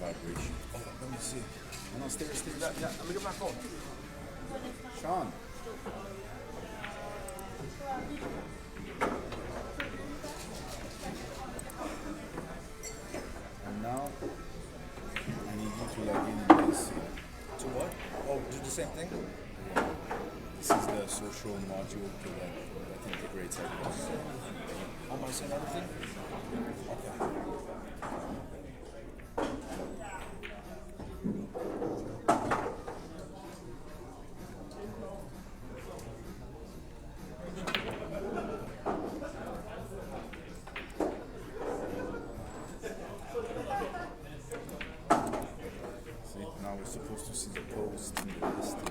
vibration. Oh, let me see. No, stay. Yeah, let me get my phone. Sean. And now, I need you to log in this. To what? Oh, do the same thing? This is the social module that integrates everything. I'm gonna send everything? Okay. See, now we're supposed to see the post in the list here.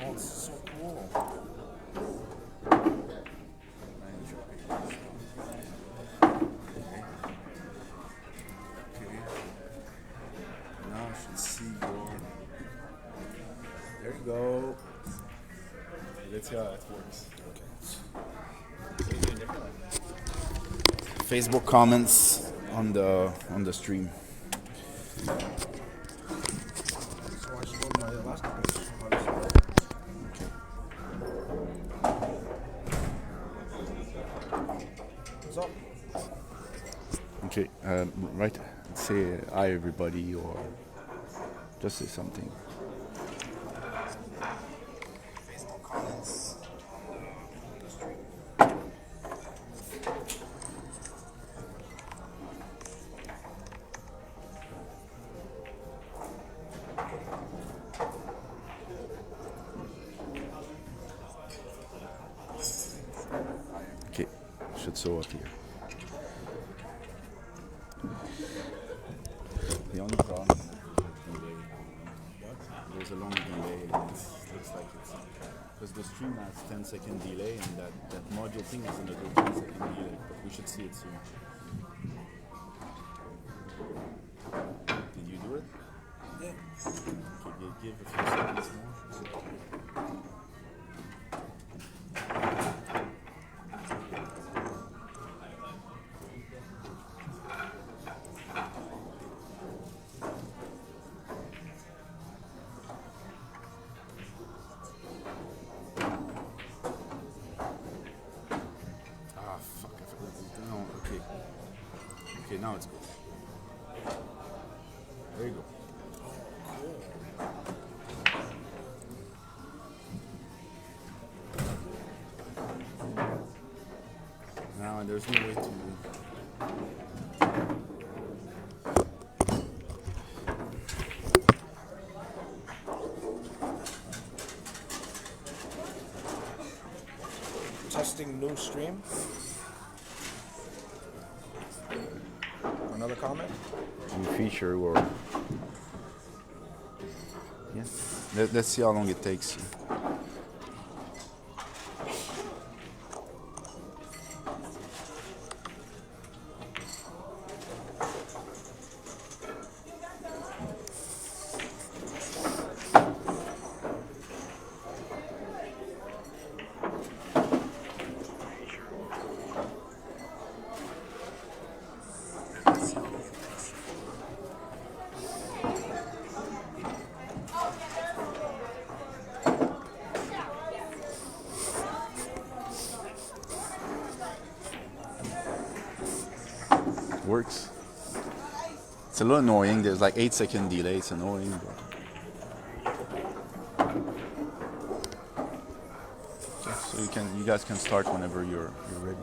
Oh, this is so cool. Manage your pages. Okay. Now I should see your. There you go. Let's see how that works. Facebook comments on the stream. So I should go to my last page. What's up? Okay, right. Say hi everybody, or just say something. Facebook comments. Okay, should show up here. The only problem is the delay. There's a long delay, and it looks like it's because the stream has 10-second delay, and that module thing is another 10-second delay. But we should see it soon. Did you do it? Yeah. Okay, give a few seconds more. Ah, fuck, I forgot to. No, okay. Okay, now it's good. There you go. Now there's no way to. Testing new stream. Another comment? New feature or. Yeah. Let's see how long it takes. Works. It's a little annoying. There's like 8-second delay. It's annoying, but okay, so you guys can start whenever you're ready.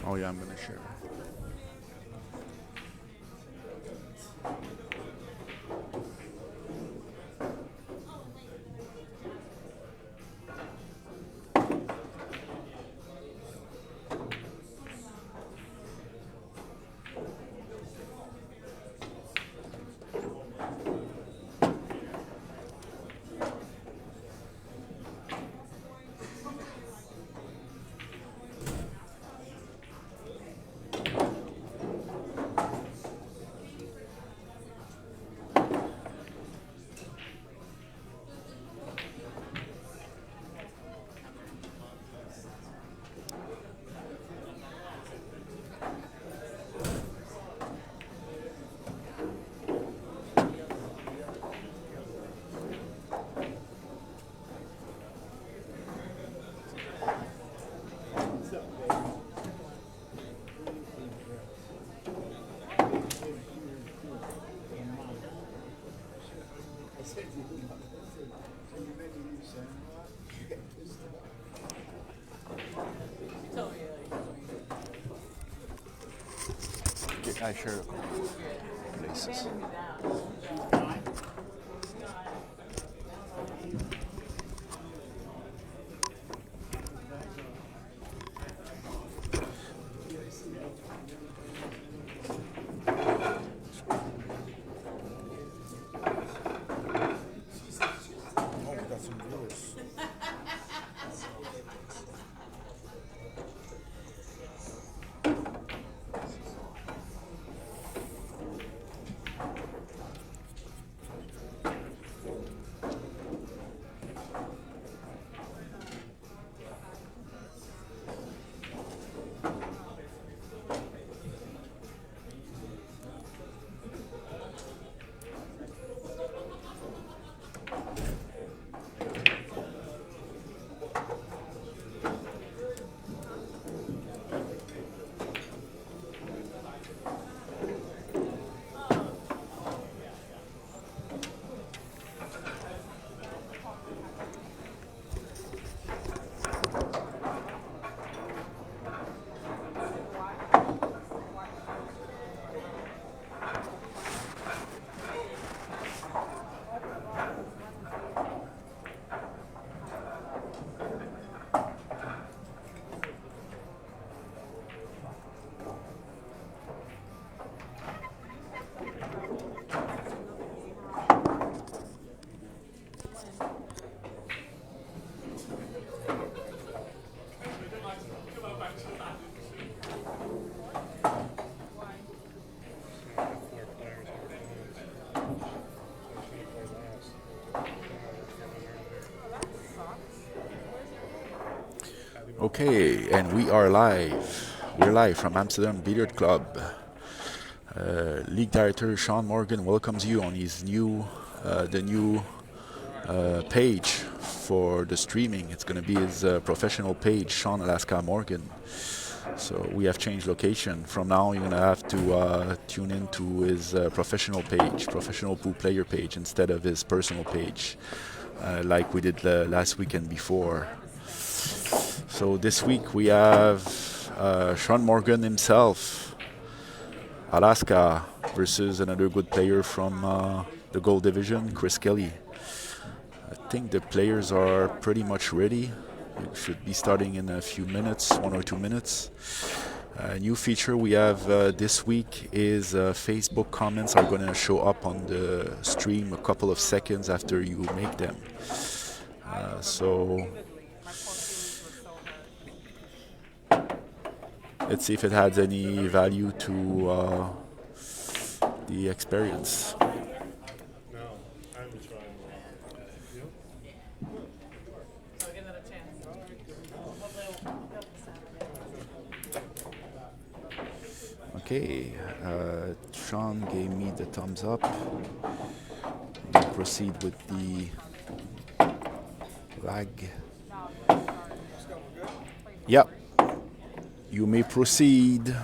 Oh yeah, I'm gonna share. Okay, I share places. Oh, we got some viewers. Okay, and we are live. We're live from Amsterdam Billiard Club. League Director Sean Morgan welcomes you on his the new page for the streaming. It's going to be his professional page, Sean Alaska Morgan. So we have changed location. From now, you're going to have to tune into his professional page, professional pool player page, instead of his personal page, like we did last weekend before. So this week we have Sean Morgan himself, Alaska, versus another good player from the Gold Division, Chris Kelly. I think the players are pretty much ready. It should be starting in a few minutes, 1 or 2 minutes. A new feature we have this week is Facebook comments are going to show up on the stream a couple of seconds after you make them. So let's see if it adds any value to the experience. Okay, Sean gave me the thumbs up. We'll proceed with the lag. Yep, you may proceed.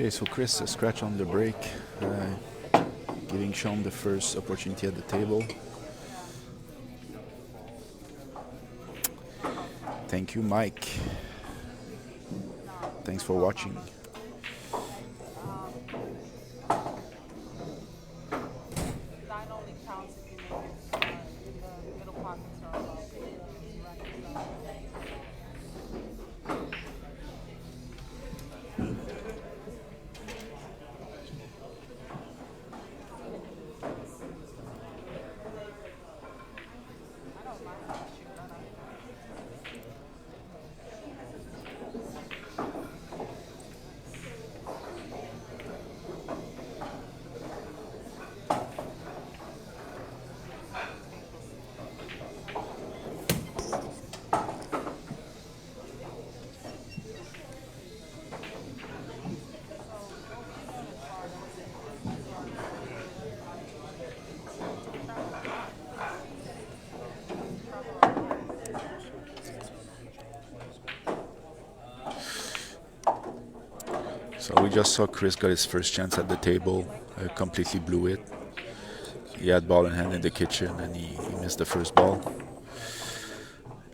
Okay, so Chris, a scratch on the break, giving Sean the first opportunity at the table. Thank you, Mike. Thanks for watching. So we just saw Chris got his first chance at the table, completely blew it. He had ball in hand in the kitchen and he missed the first ball.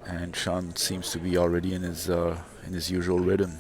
And Sean seems to be already in his usual rhythm.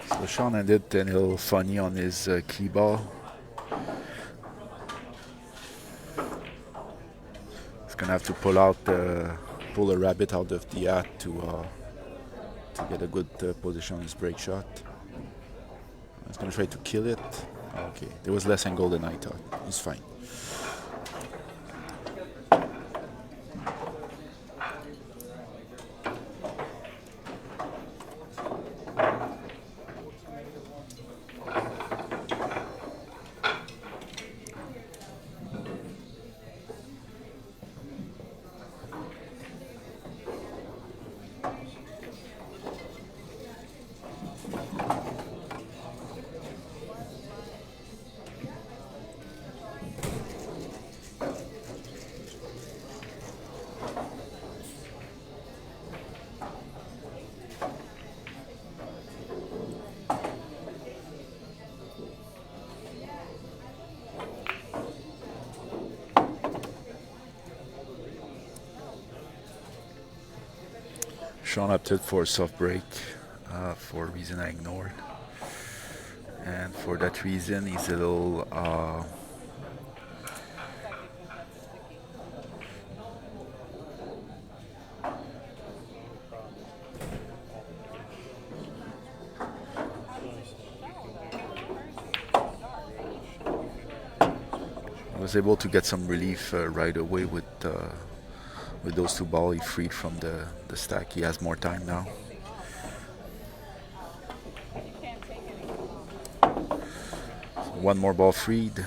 So Sean ended a little funny on his key ball. He's gonna have to pull a rabbit out of the hat to get a good position on his break shot. He's gonna try to kill it. Okay, there was less angle than I thought. He's fine. Sean opted for a soft break for a reason I ignored. And for that reason, he's a little I was able to get some relief right away with those two balls. He freed from the stack. He has more time now. So one more ball freed.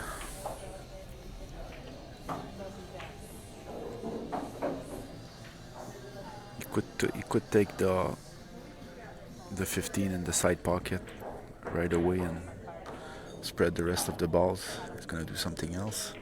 He could take the 15 in the side pocket right away and spread the rest of the balls. He's gonna do something else.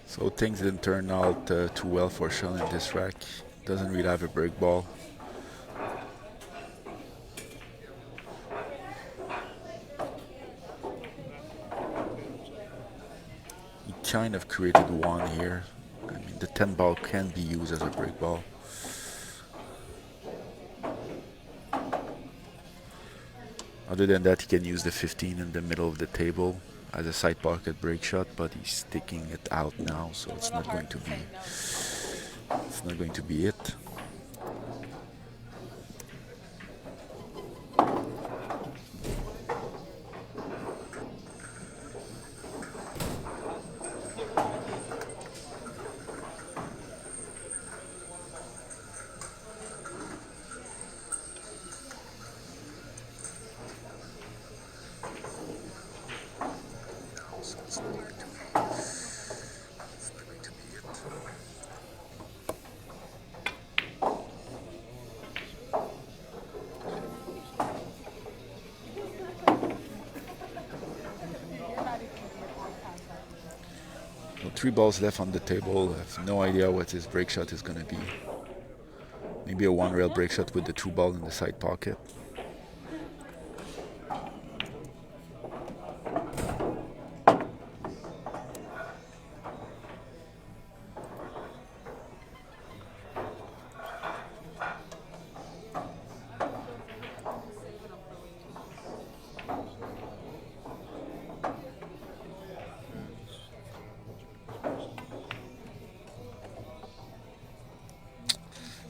So things didn't turn out too well for Sean in this rack. Doesn't really have a break ball. He kind of created one here. I mean, the 10 ball can be used as a break ball. Other than that, he can use the 15 in the middle of the table as a side pocket break shot, but he's taking it out now, so it's not going to be it. So 3 balls left on the table. I have no idea what his break shot is going to be. Maybe a one rail break shot with the 2 ball in the side pocket.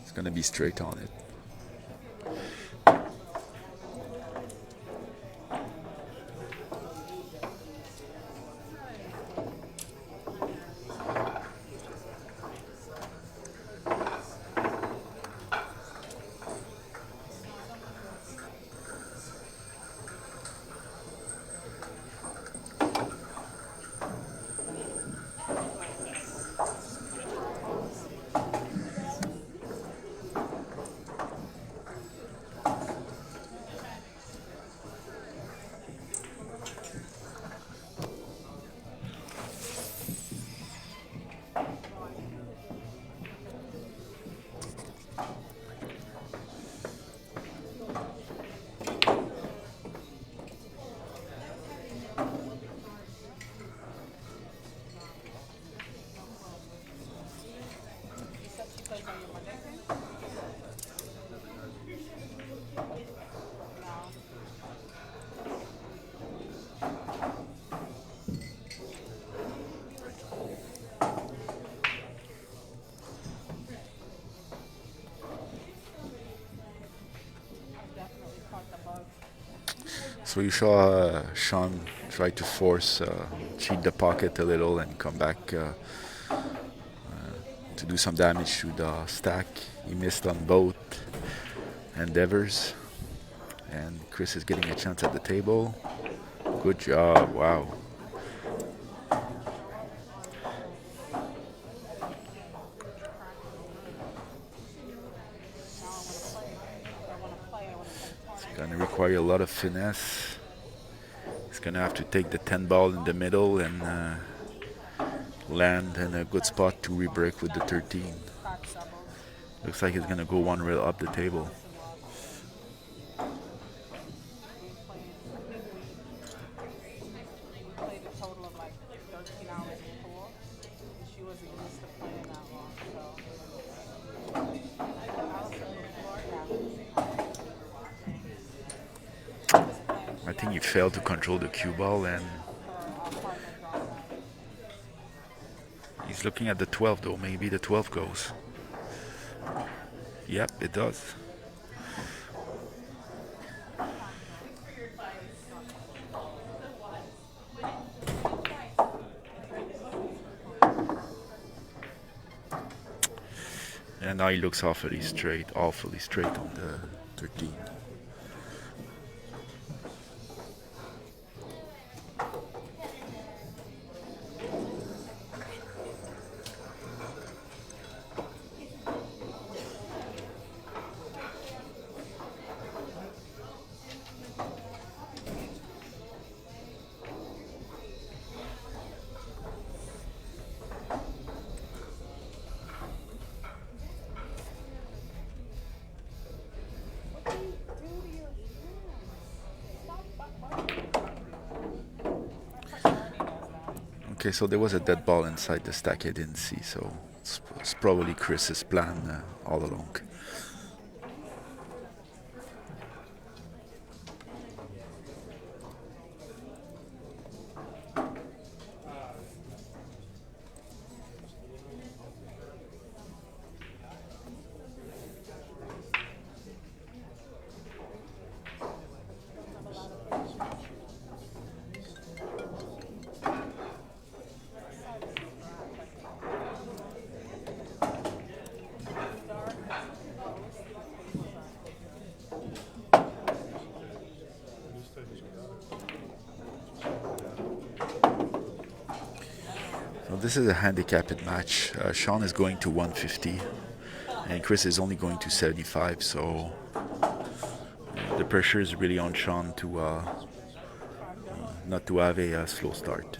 It's going to be straight on it. So you saw Sean try to force, cheat the pocket a little and come back to do some damage to the stack. He missed on both endeavors, and Chris is getting a chance at the table. Good job, wow. It's gonna require a lot of finesse. He's gonna have to take the 10 ball in the middle and land in a good spot to re-break with the 13. Looks like he's gonna go one rail up the table. I think he failed to control the cue ball, and he's looking at the 12 though. Maybe the 12 goes. Yep, it does. And now he looks awfully straight on the 13. Okay, so there was a dead ball inside the stack I didn't see, so it's probably Chris's plan all along. So this is a handicapped match. Sean is going to 150 and Chris is only going to 75, so the pressure is really on Sean to not to have a slow start.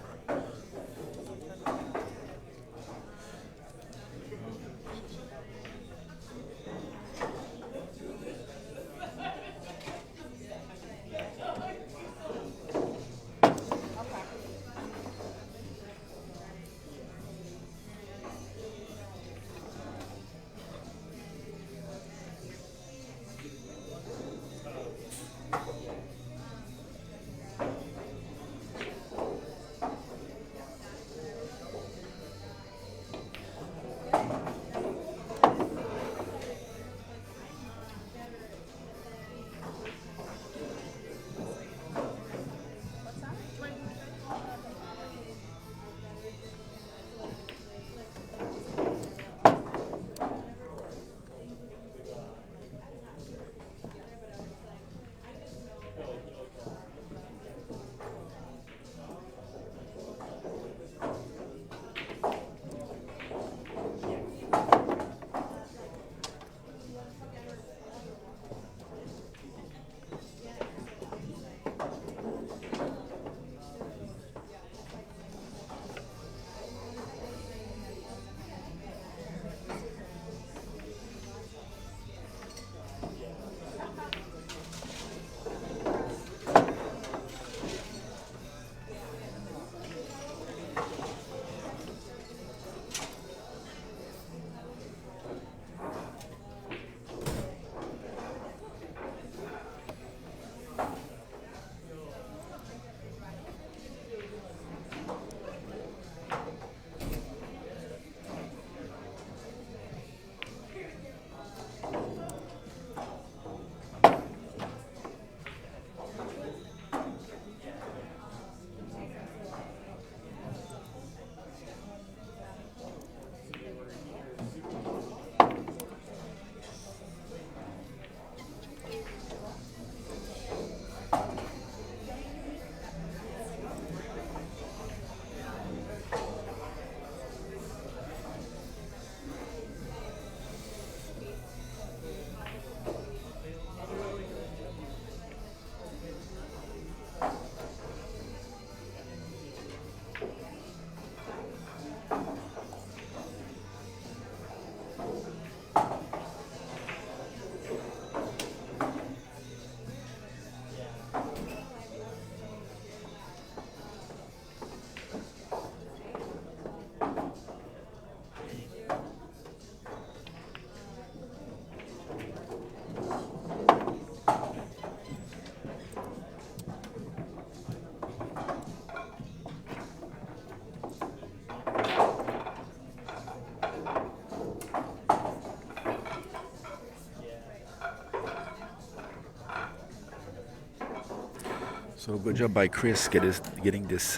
So good job by Chris getting this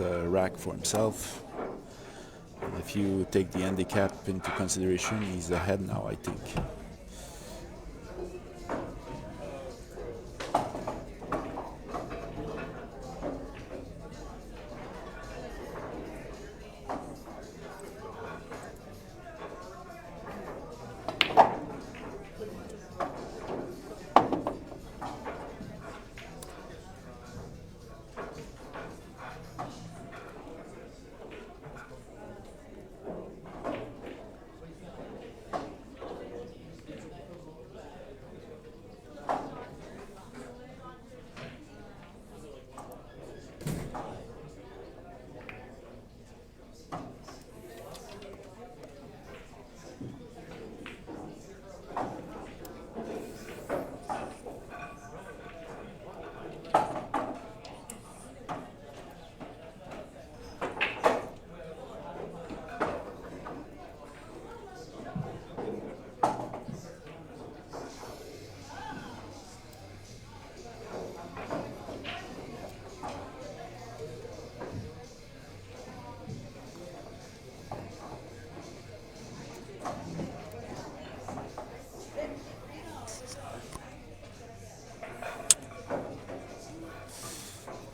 rack for himself. And if you take the handicap into consideration, he's ahead now, I think.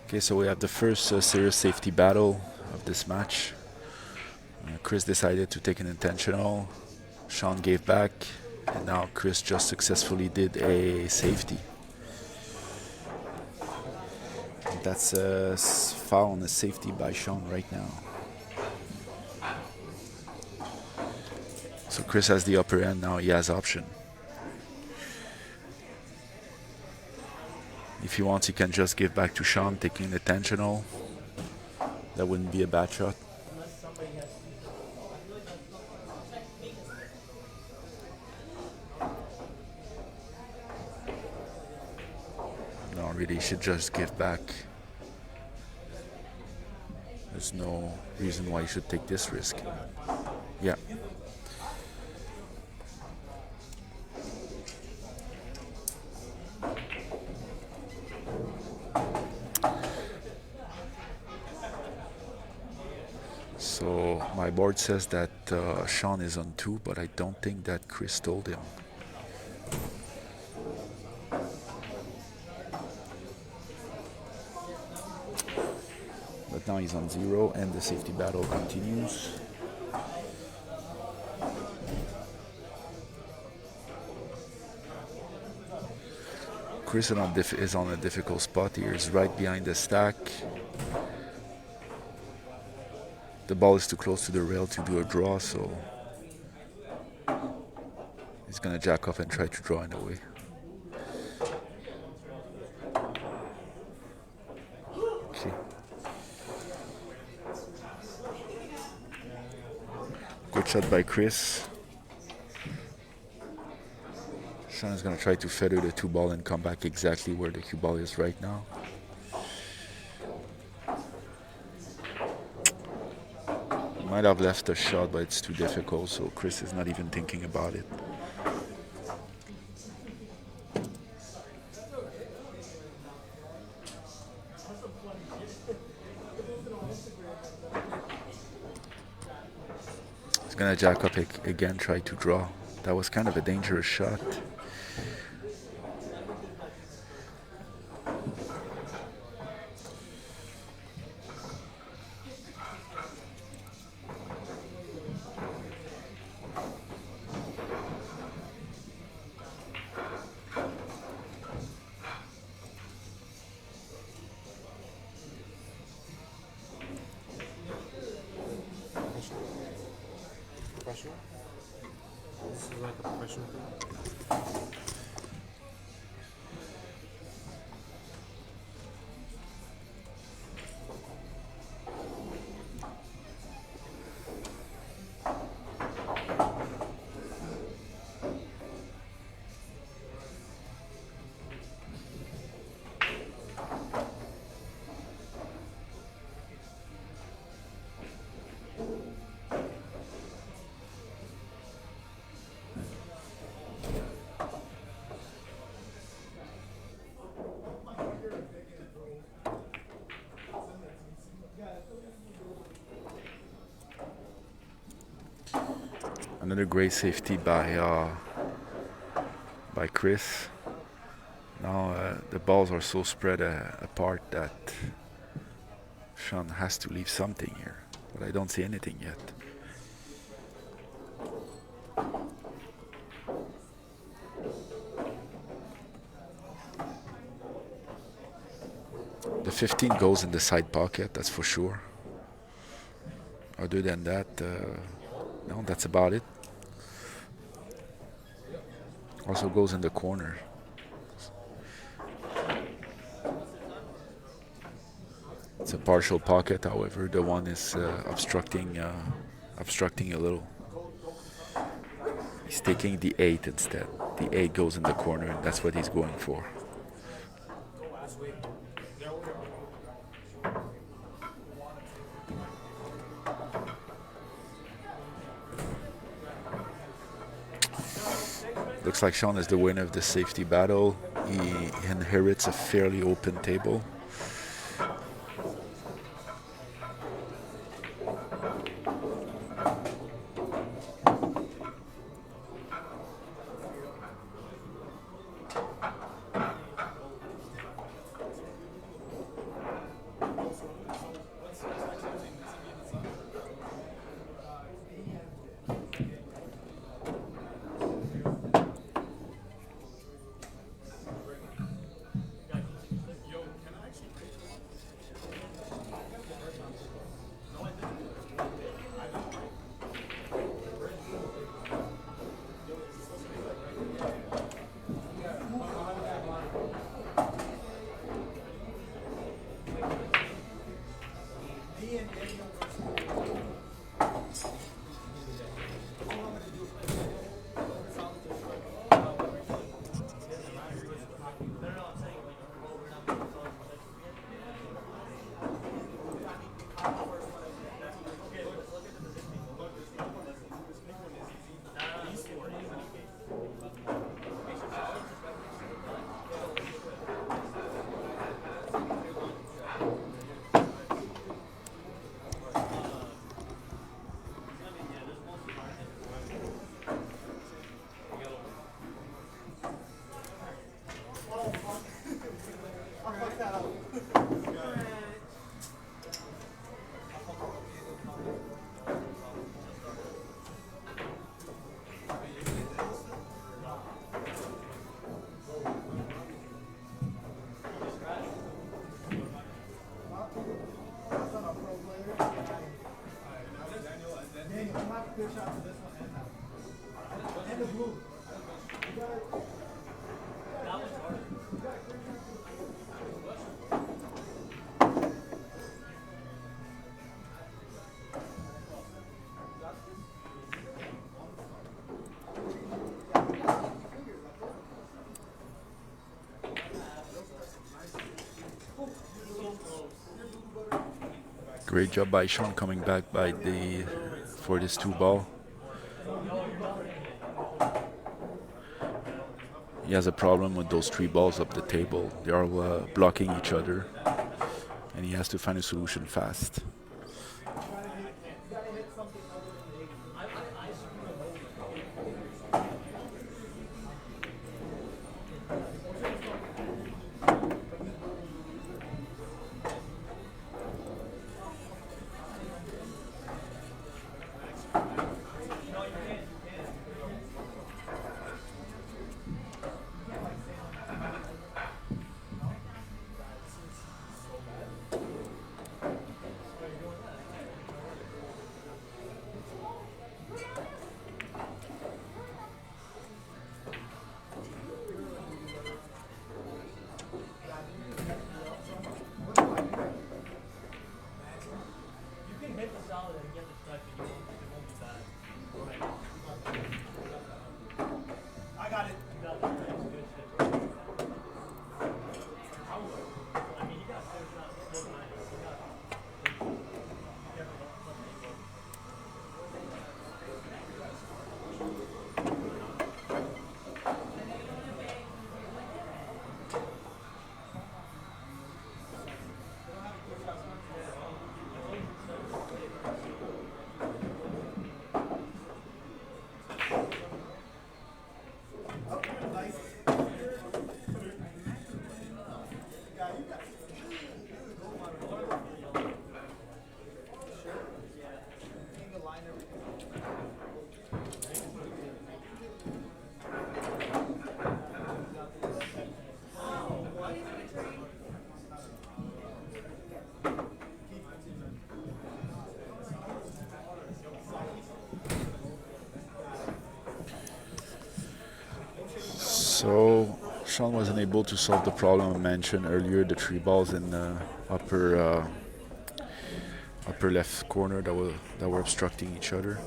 Okay, so we have the first serious safety battle of this match. Chris decided to take an intentional. Sean gave back, and now Chris just successfully did a safety. And that's a foul on a safety by Sean right now. So Chris has the upper end now. He has option. If he wants, he can just give back to Sean, taking an intentional. That wouldn't be a bad shot. No, really, he should just give back. There's no reason why he should take this risk. Yeah. So my board says that Sean is on 2, but I don't think that Chris told him. But now he's on 0 and the safety battle continues. Chris is on a difficult spot here. He's right behind the stack. The ball is too close to the rail to do a draw, so he's gonna jack off and try to draw in a way. Okay. Good shot by Chris. Sean is gonna try to feather the 2 ball and come back exactly where the cue ball is right now. Might have left a shot, but it's too difficult, so Chris is not even thinking about it. He's gonna jack up again, try to draw. That was kind of a dangerous shot. Professional? This is like a professional thing. Another great safety by Chris. Now the balls are so spread apart that Sean has to leave something here, but I don't see anything yet. The 15 goes in the side pocket, that's for sure. Other than that, no, that's about it. Also goes in the corner. It's a partial pocket, however, the one is obstructing a little. He's taking the 8 instead. The 8 goes in the corner, and that's what he's going for. Looks like Sean is the winner of the safety battle. He inherits a fairly open table. Great job by Sean coming back for this 2 ball. He has a problem with those 3 balls up the table. They are blocking each other, and he has to find a solution fast. So Sean wasn't able to solve the problem I mentioned earlier, the three balls in the upper left corner that were obstructing each other.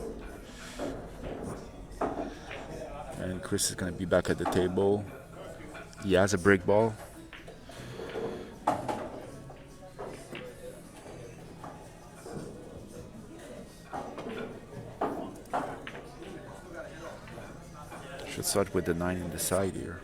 And Chris is going to be back at the table. He has a break ball. Should start with the 9 in the side here.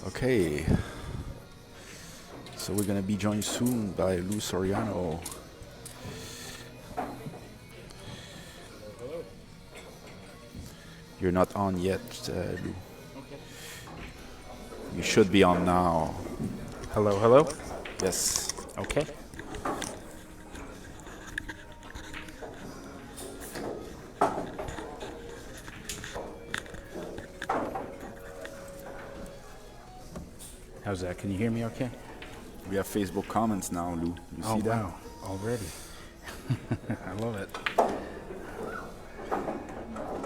Okay, so we're gonna be joined soon by Lou Soriano. You're not on yet, Lou. You should be on now. Hello, hello. Yes. Okay. How's that? Can you hear me okay? We have Facebook comments now, Lou. You see that? Wow, already. I love it.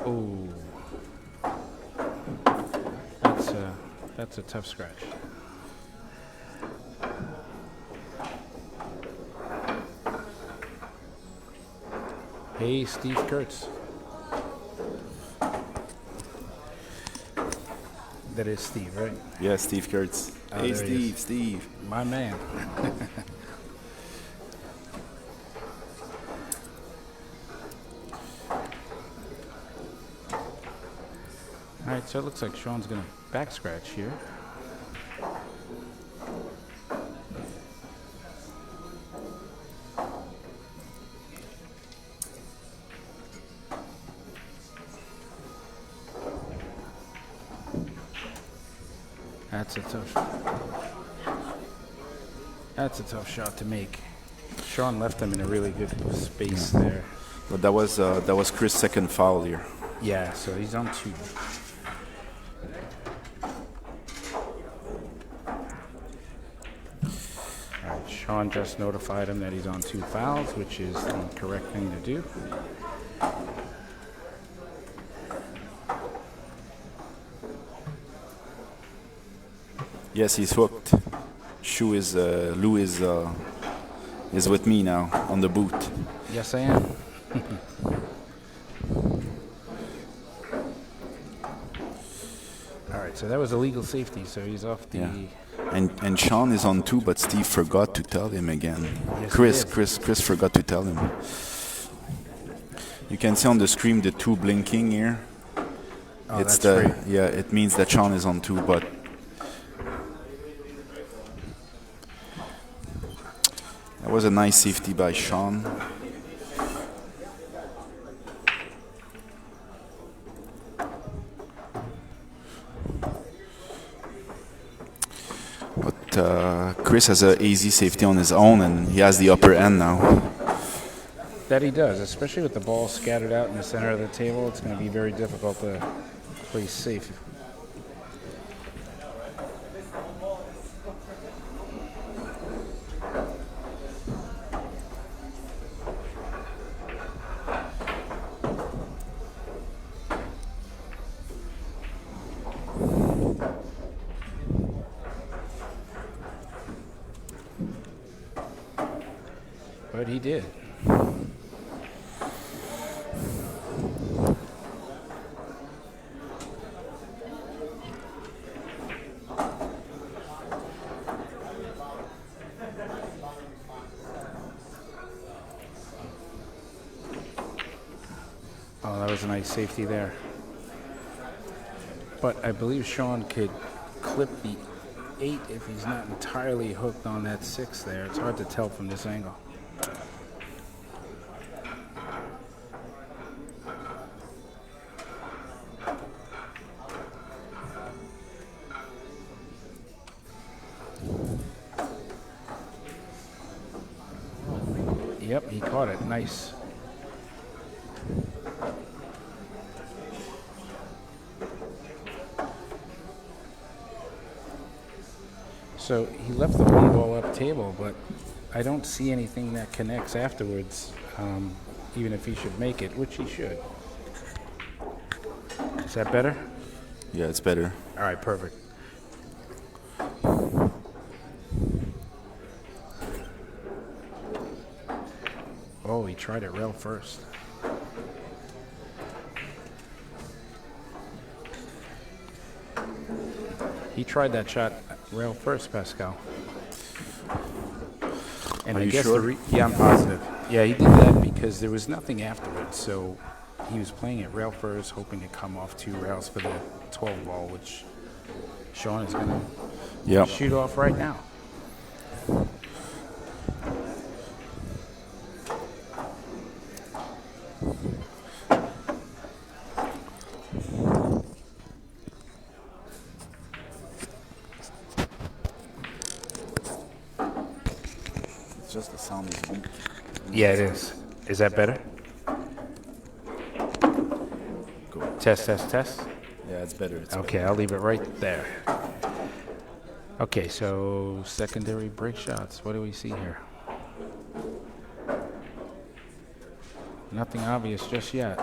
Oh, that's a tough scratch. Hey, Steve Kurtz. That is Steve, right? Yeah, Steve Kurtz. Oh, Hey, there he Steve. My man. All right, so it looks like Sean's going to back scratch here. That's a tough shot to make. Sean left him in a really good space there. But that was Chris' second foul here. Yeah, so he's on 2. All right, Sean just notified him that he's on 2 fouls, which is the correct thing to do. Yes, he's hooked. Lou is with me now on the boot. Yes, I am. All right, so that was a legal safety, so he's off the... Yeah. And Sean is on 2, but Steve forgot to tell him again. Yes, Chris forgot to tell him. You can see on the screen the 2 blinking here. Oh, It's that's great. yeah, it means that Sean is on 2, but that was a nice safety by Sean. But Chris has a easy safety on his own, and he has the upper end now. That he does, especially with the ball scattered out in the center of the table. It's going to be very difficult to play safe. but he did. Oh, that was a nice safety there. But I believe Sean could clip the 8 if he's not entirely hooked on that 6 there. It's hard to tell from this angle. Yep, he caught it. Nice. So he left the 1 ball up table, but I don't see anything that connects afterwards, even if he should make it, which he should. Is that better? Yeah, it's better. All right, perfect. Oh, he tried it rail first. He tried that shot rail first, Pascal. And Are I you guess sure? yeah, I'm positive. Yeah, he did that because there was nothing afterwards, so he was playing it rail first, hoping to come off 2 rails for the 12 ball, which Sean is going to shoot off right now. Just the sound is weak. Yeah, it is. Is that better? Go. Test, test, test. Yeah, it's better. It's Okay, I'll leave it right there. Okay, so secondary break shots. What do we see here? Nothing obvious just yet.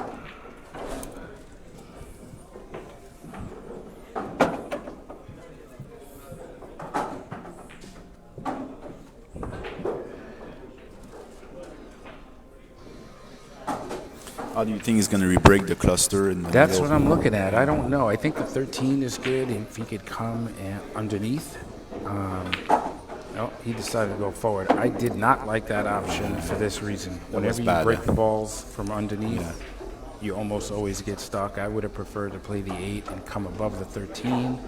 How do you think he's going to re-break the cluster? In the That's middle? what I'm looking at. I don't know. I think the 13 is good if he could come underneath. No, he decided to go forward. I did not like that option for this reason. Whenever you break the balls from underneath, you almost always get stuck. I would have preferred to play the 8 and come above the 13.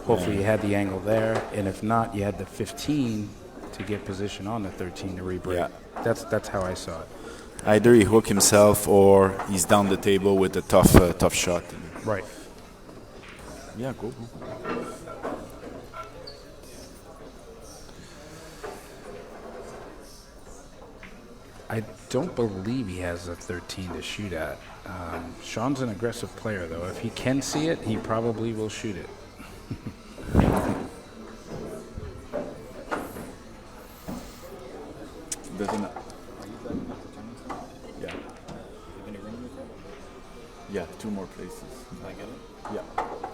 Hopefully you had the angle there. And if not, you had the 15 to get position on the 13 to re-break. Yeah. That's how I saw it. Either he hook himself or he's down the table with a tough shot. Right. Yeah, go. I don't believe he has a 13 to shoot at. Sean's an aggressive player, though. If he can see it, he probably will shoot it. Doesn't. Yeah. Yeah, 2 more places. Can I get it? Yeah,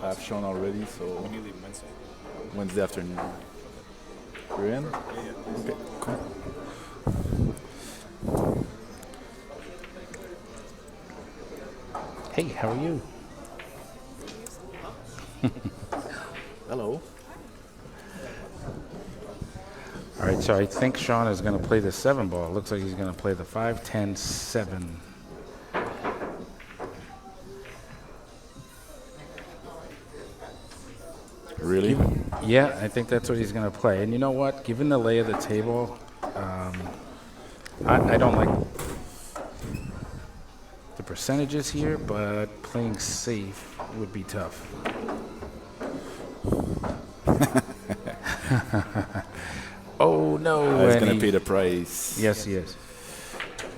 I've shown already, so When you leave Wednesday? Wednesday afternoon. You're in? Yeah. Okay, cool. Hey, how are you? Hello. All right, so I think Sean is going to play the 7 ball. It looks like he's going to play the 5, 10, 7. Really? Yeah, I think that's what he's going to play. And you know what? Given the lay of the table, I don't like the percentages here, but playing safe would be tough. Oh, no. He's going to pay the price. Yes, he is.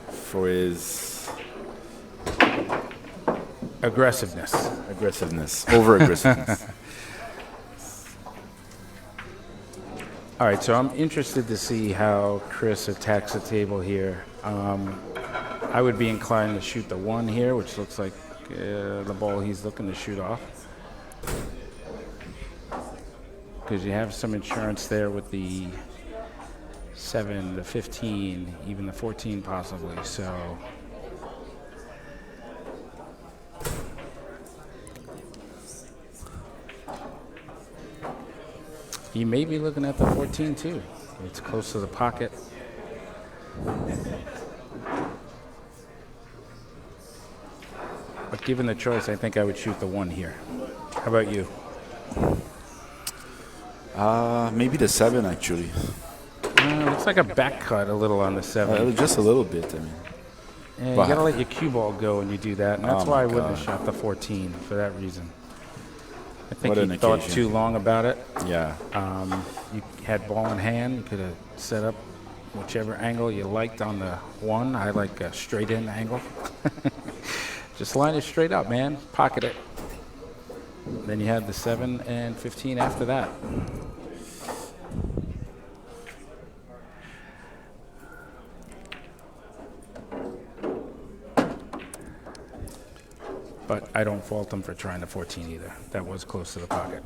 For his Aggressiveness. over-aggressiveness. All right, so I'm interested to see how Chris attacks the table here. I would be inclined to shoot the 1 here, which looks like the ball he's looking to shoot off. Because you have some insurance there with the 7, the 15, even the 14 possibly. So you may be looking at the 14 too. It's close to the pocket. But given the choice, I think I would shoot the 1 here. How about you? Maybe the 7 actually. Looks like a back cut a little on the 7. Just a little bit. I mean, Yeah, you gotta let your cue ball go when you do that, and that's Oh why I my wouldn't have God. shot the 14 for that reason. I think What you an thought occasion. too long about it. yeah. You had ball in hand. You could have set up whichever angle you liked on the 1. I like a straight in angle. Just line it straight up, man. Pocket it. Then you had the 7 and 15 after that. But I don't fault him for trying the 14 either. That was close to the pocket.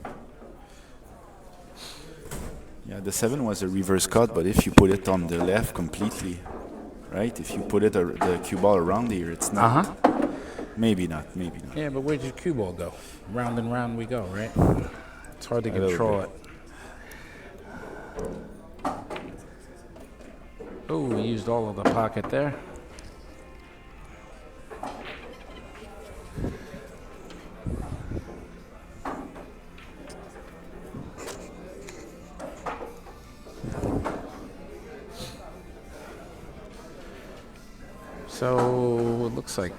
Yeah, the 7 was a reverse cut, but if you put it on the left completely, right? If you put it the cue ball around here, it's not. Maybe not. Yeah, but where'd your cue ball go? Round and round we go, right? It's hard to little control it. Oh, we used all of the pocket there. So it looks like,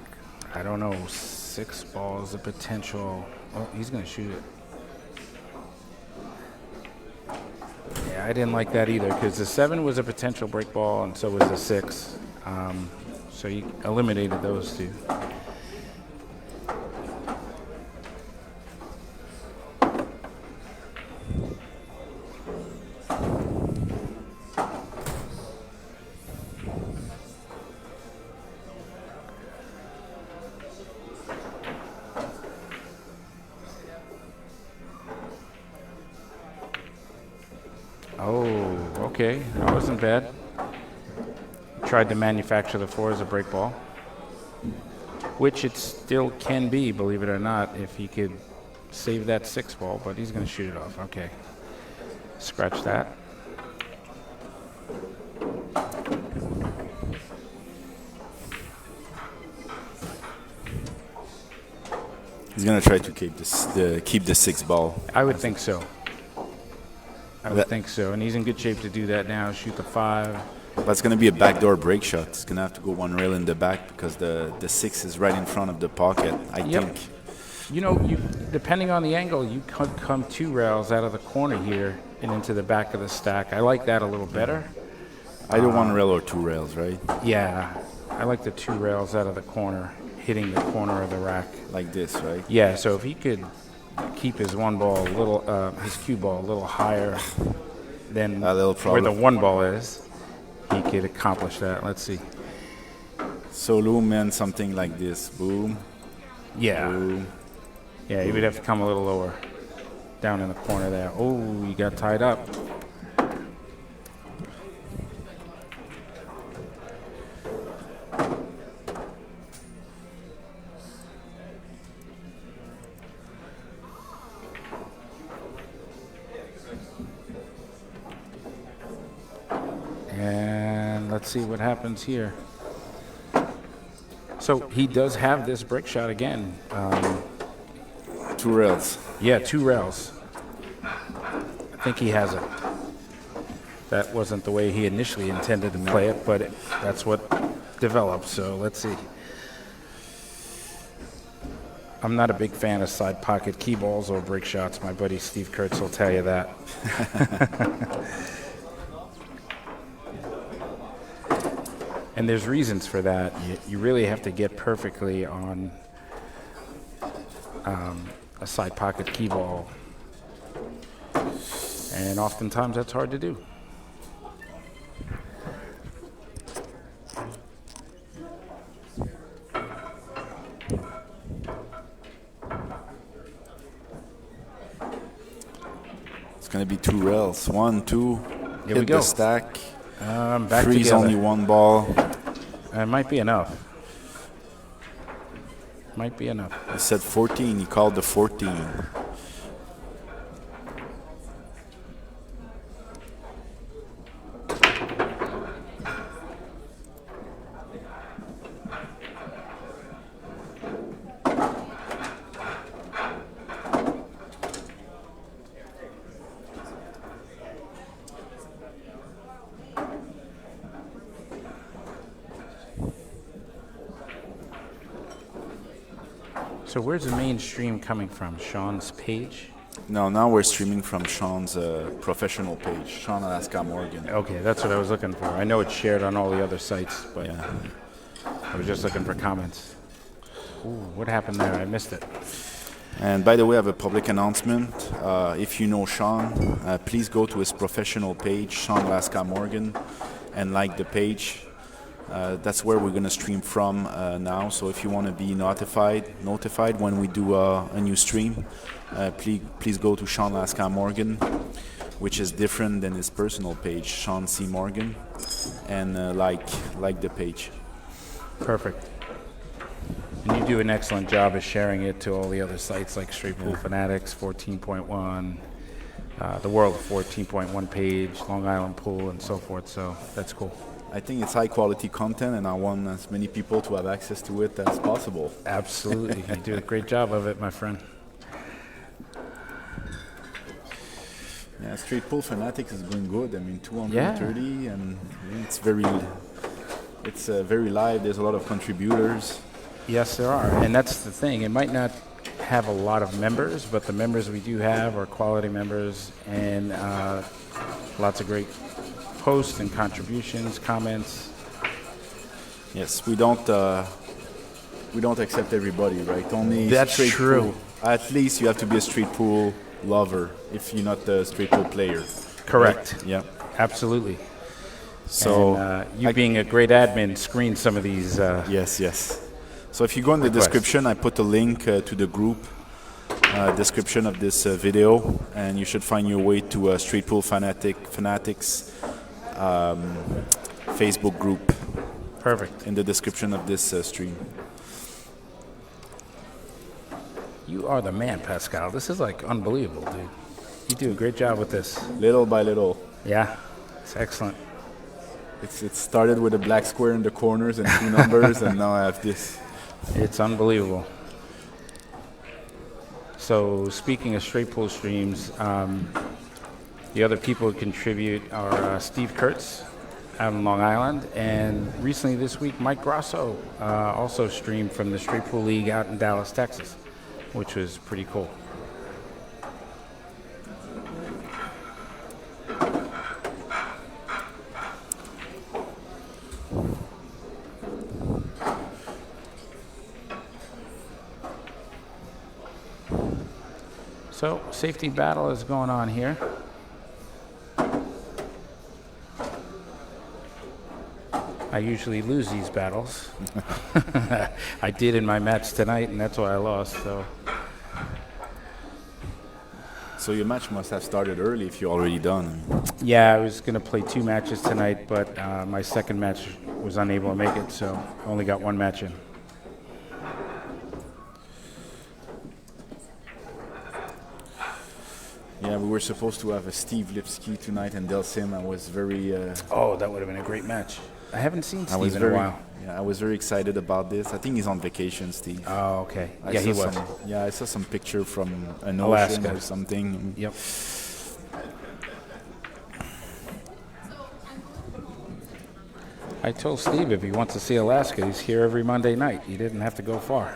I don't know, 6 balls of potential. Oh, he's going to shoot it. Yeah, I didn't like that either because the 7 was a potential break ball and so was the 6. So you eliminated those 2. Oh, okay. That wasn't bad. Tried to manufacture the 4 as a break ball, which it still can be, believe it or not, if he could save that 6 ball, but he's going to shoot it off. Okay. Scratch that. He's gonna try to keep the 6 ball. I would think so. I would think so. And he's in good shape to do that now. Shoot the 5. But it's gonna be a backdoor break shot. It's gonna have to go 1 rail in the back because the 6 is right in front of the pocket. I think. You know, depending on the angle, you could come 2 rails out of the corner here and into the back of the stack. I like that a little better. Either 1 rail or 2 rails, right? Yeah, I like the 2 rails out of the corner, hitting the corner of the rack. Like this, right? Yeah, so if he could keep his 1 ball a little, his cue ball a little higher than A little where the problem. 1 ball is, he could accomplish that. Let's see. Solo man, something like this. Boom. Yeah. Boom. Yeah, he would have to come a little lower, down in the corner there. Oh, you got tied up. And let's see what happens here. So he does have this break shot again. 2 rails. Yeah, 2 rails. I think he has it. That wasn't the way he initially intended to play it, but that's what developed. So let's see. I'm not a big fan of side pocket key balls or break shots. My buddy Steve Kurtz will tell you that. And there's reasons for that. You really have to get perfectly on a side pocket key ball. And oftentimes that's hard to do. It's gonna be 2 rails. 1, 2. Here we Hit go. the stack. Back Freeze together. only one ball. It might be enough. Might be enough. He said 14. He called the 14. So where's the main stream coming from? Sean's page? No, now we're streaming from Sean's professional page, Sean Alaska Morgan. Okay, that's what I was looking for. I know it's shared on all the other sites, but Yeah. I was just looking for comments. Ooh, what happened there? I missed it. And by the way, I have a public announcement. If you know Sean, please go to his professional page, Sean Alaska Morgan, and like the page. That's where we're going to stream from now. So if you want to be notified when we do a new stream, please go to Sean Alaska Morgan, which is different than his personal page, Sean C. Morgan, and like the page. Perfect. And you do an excellent job of sharing it to all the other sites like Straight Pool Fanatics, 14.1, the World 14.1 page, Long Island Pool, and so forth. So that's cool. I think it's high quality content, and I want as many people to have access to it as possible. Absolutely. You do a great job of it, my friend. Yeah, Straight Pool Fanatics is going good. I mean, 230, and it's very live. There's a lot of contributors. Yes, there are. And that's the thing. It might not have a lot of members, but the members we do have are quality members, and lots of great posts and contributions, comments. Yes, we don't accept everybody, right? Only That's straight true. Pool. At least you have to be a Straight Pool lover if you're not a Straight Pool player. Correct. Right? Yeah. Absolutely. So And, you being a great admin, screen some of these. yes. So if you go in the description, I put a link to the group description of this video, and you should find your way to Straight Pool Fanatics Facebook group. Perfect. In the description of this stream. You are the man, Pascal. This is like unbelievable, dude. You do a great job with this. Little by little. Yeah, it's excellent. It started with a black square in the corners and 2 numbers, and now I have this. It's unbelievable. So speaking of Straight Pool streams, the other people who contribute are Steve Kurtz out in Long Island, and recently this week Mike Grosso also streamed from the Straight Pool League out in Dallas, Texas, which was pretty cool. So, safety battle is going on here. I usually lose these battles. I did in my match tonight, and that's why I lost. So your match must have started early if you're already done. Yeah, I was going to play 2 matches tonight, but my second match was unable to make it, so I only got 1 match in. Yeah, we were supposed to have a Steve Lipsky tonight and Delsim. I was very... Oh, that would have been a great match. I haven't seen Steve in a while. Yeah, I was very excited about this. I think he's on vacation, Steve. Oh, okay. Yeah, he was. I saw some picture from an Alaska ocean or something. Yep. I told Steve if he wants to see Alaska, he's here every Monday night. He didn't have to go far.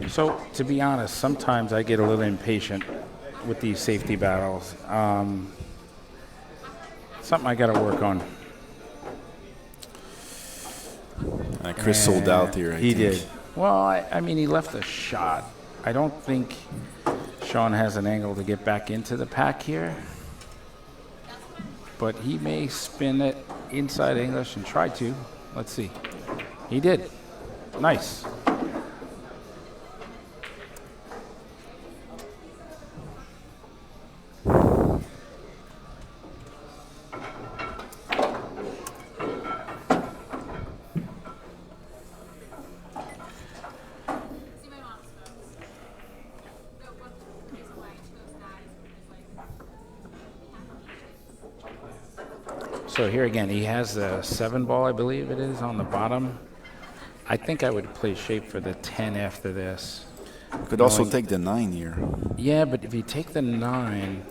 So, to be honest, sometimes I get a little impatient with these safety battles. Something I got to work on. Chris sold out here, I think. He did. Well, I mean, he left a shot. I don't think Sean has an angle to get back into the pack here. but he may spin it inside English and try to. Let's see. He did. Nice. So here again, he has the 7 ball, I believe it is, on the bottom. I think I would play shape for the 10 after this. You could also take the 9 here. Yeah, but if you take the 9,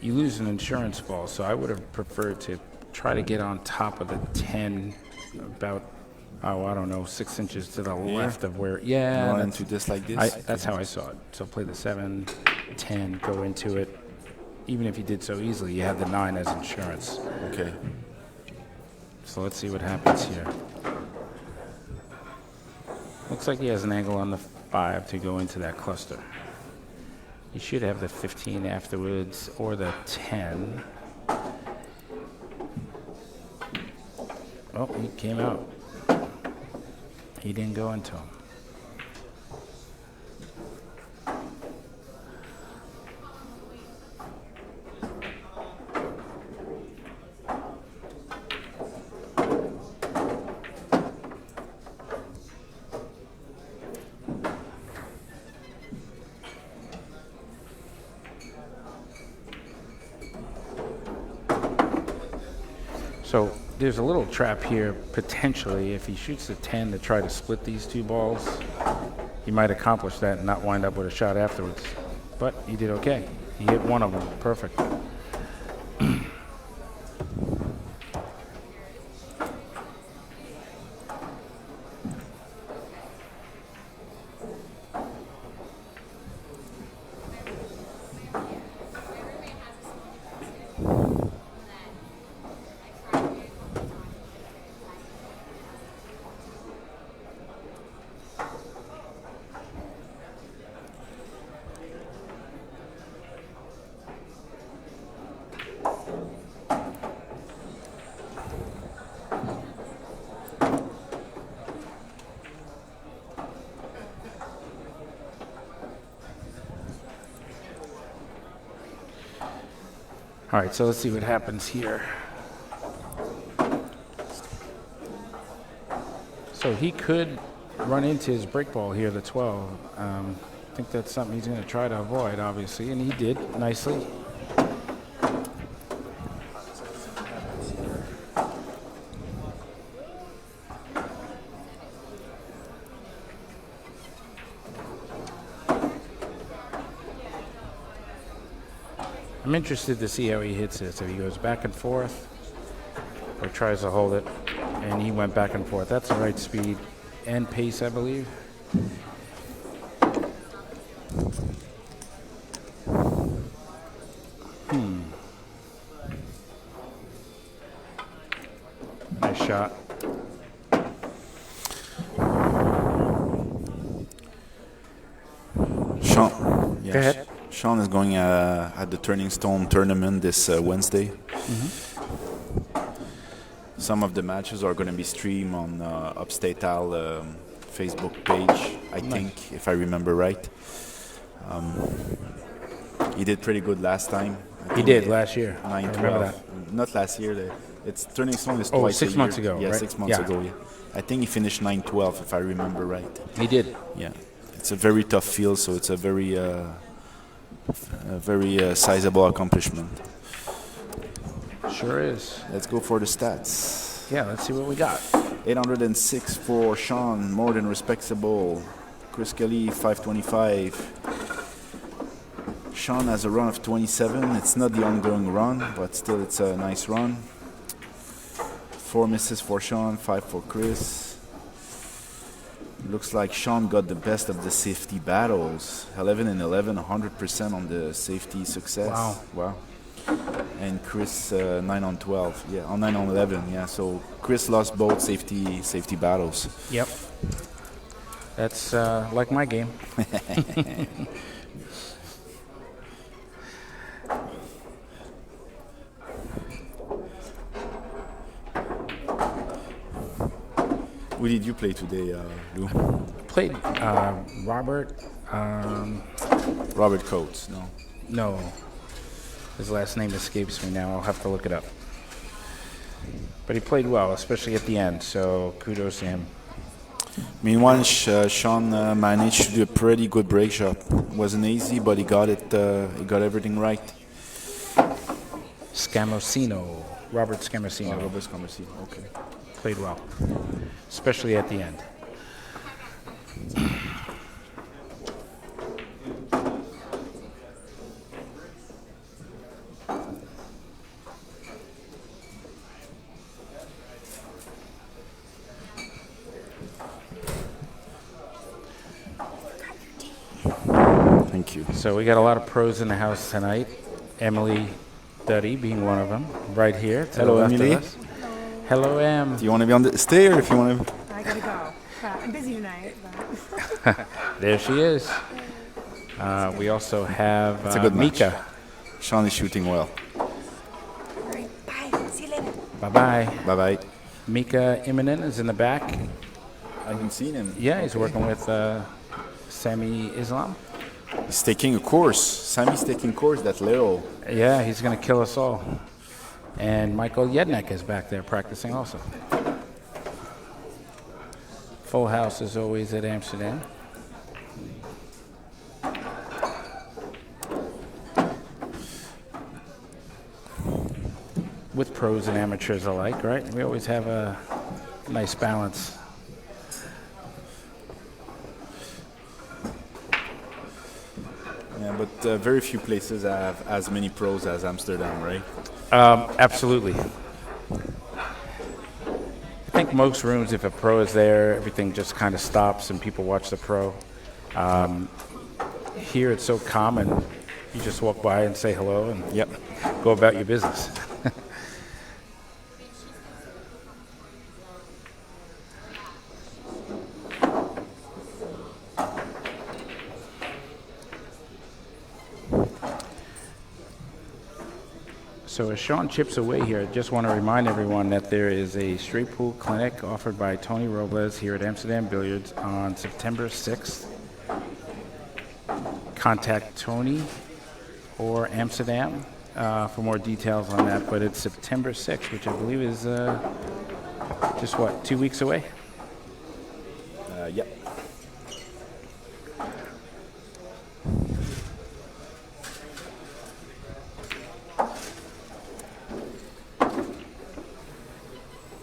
you lose an insurance ball. So I would have preferred to try to get on top of the 10 about, I don't know, 6 inches to the left of where, Run into this like this? That's how I saw it. So play the 7, 10, go into it. Even if you did so easily, you had the 9 as insurance. Okay. So let's see what happens here. Looks like he has an angle on the 5 to go into that cluster. He should have the 15 afterwards or the 10. Oh, he came out. He didn't go into him. So there's a little trap here, potentially. If he shoots the 10 to try to split these 2 balls, he might accomplish that and not wind up with a shot afterwards. But he did okay. He hit one of them. Perfect. All right, so let's see what happens here. So he could run into his break ball here, the 12. I think that's something he's going to try to avoid, obviously, and he did nicely. I'm interested to see how he hits this. If he goes back and forth or tries to hold it, and he went back and forth. That's the right speed and pace, I believe. Nice shot. Sean. Yes. Go ahead. Sean is going at the Turning Stone tournament this Wednesday. Some of the matches are going to be streamed on Upstate Al Facebook page, I think, if I remember right. He did pretty good last time. He did last year. 9-12. Not last year. It's Turning Stone is twice 6 a year. months ago, Yeah, right? 6 months ago. Yeah. I think he finished 9-12, if I remember right. He did. Yeah. It's a very tough field, so it's a very sizable accomplishment. Sure is. Let's go for the stats. Yeah, let's see what we got. 806 for Sean, more than respectable. Chris Kelly, 525. Sean has a run of 27. It's not the ongoing run, but still it's a nice run. 4 misses for Sean, 5 for Chris. Looks like Sean got the best of the safety battles. 11 and 11, 100% on the safety success. Wow. And Chris 9 on 12. Yeah, on 9 on 11. Yeah, so Chris lost both safety battles. Yep. That's like my game. Who did you play today, Lou? Played Robert. Robert Coates, no? No, his last name escapes me now. I'll have to look it up. But he played well, especially at the end. So kudos to him. Meanwhile, Sean managed to do a pretty good break shot. Wasn't easy, but he got it. He got everything right. Scamosino, Robert Scamosino. Robert Scamosino, okay. Played well, especially at the end. Thank you. So we got a lot of pros in the house tonight. Emily Duddy being one of them, right here. To Hello, the left Emily. Of us. Hello, Em. Do you want to be on the stay or if you want to? I gotta go. I'm busy tonight, but There she is. We also have It's a good match. Mika. Sean is shooting well. alright, bye. See you later. Bye-bye. Bye bye. Mika Immonen is in the back. I haven't seen him. Yeah, he's working with Sami Islam. He's taking a course. Sammy's taking course. That little. Yeah, he's going to kill us all. And Michael Yednek is back there practicing also. Full house as always at Amsterdam. With pros and amateurs alike, right? We always have a nice balance. Yeah, but very few places have as many pros as Amsterdam, right? Absolutely. I think most rooms, if a pro is there, everything just kind of stops and people watch the pro. Here it's so common, you just walk by and say hello and Yep. go about your business. So as Sean chips away here, I just want to remind everyone that there is a straight pool clinic offered by Tony Robles here at Amsterdam Billiards on September 6th. Contact Tony or Amsterdam for more details on that, but it's September 6th, which I believe is just what, 2 weeks away? Yep.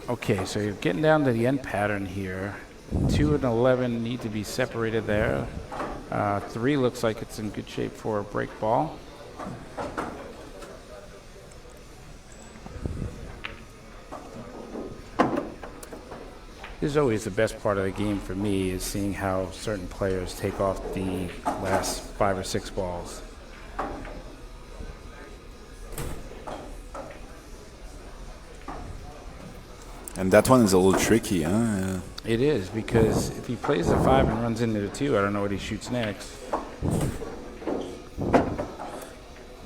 Okay, so you're getting down to the end pattern here. 2 and 11 need to be separated there. 3 looks like it's in good shape for a break ball. This is always the best part of the game for me, is seeing how certain players take off the last 5 or 6 balls. And that one is a little tricky, huh? It is, because if he plays the 5 and runs into the 2, I don't know what he shoots next.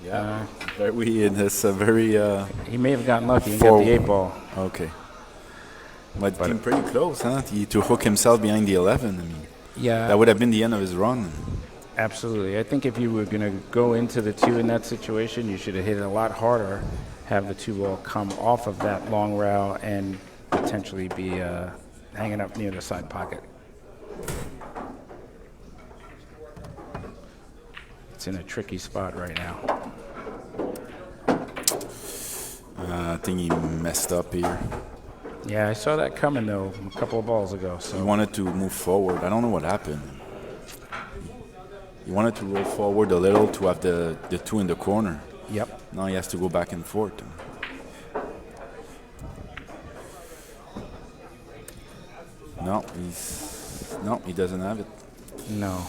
Yeah. Very. That's a very. He may have gotten lucky and got the 8 ball. Okay. But came pretty close, huh? To hook himself behind the 11. I mean, Yeah. that would have been the end of his run. Absolutely. I think if you were going to go into the 2 in that situation, you should have hit it a lot harder, have the 2 ball come off of that long rail and potentially be hanging up near the side pocket. It's in a tricky spot right now. I think he messed up here. Yeah, I saw that coming, though, a couple of balls ago. He So wanted to move forward. I don't know what happened. He wanted to roll forward a little to have the 2 in the corner. Yep. Now he has to go back and forth. No, he doesn't have it. No.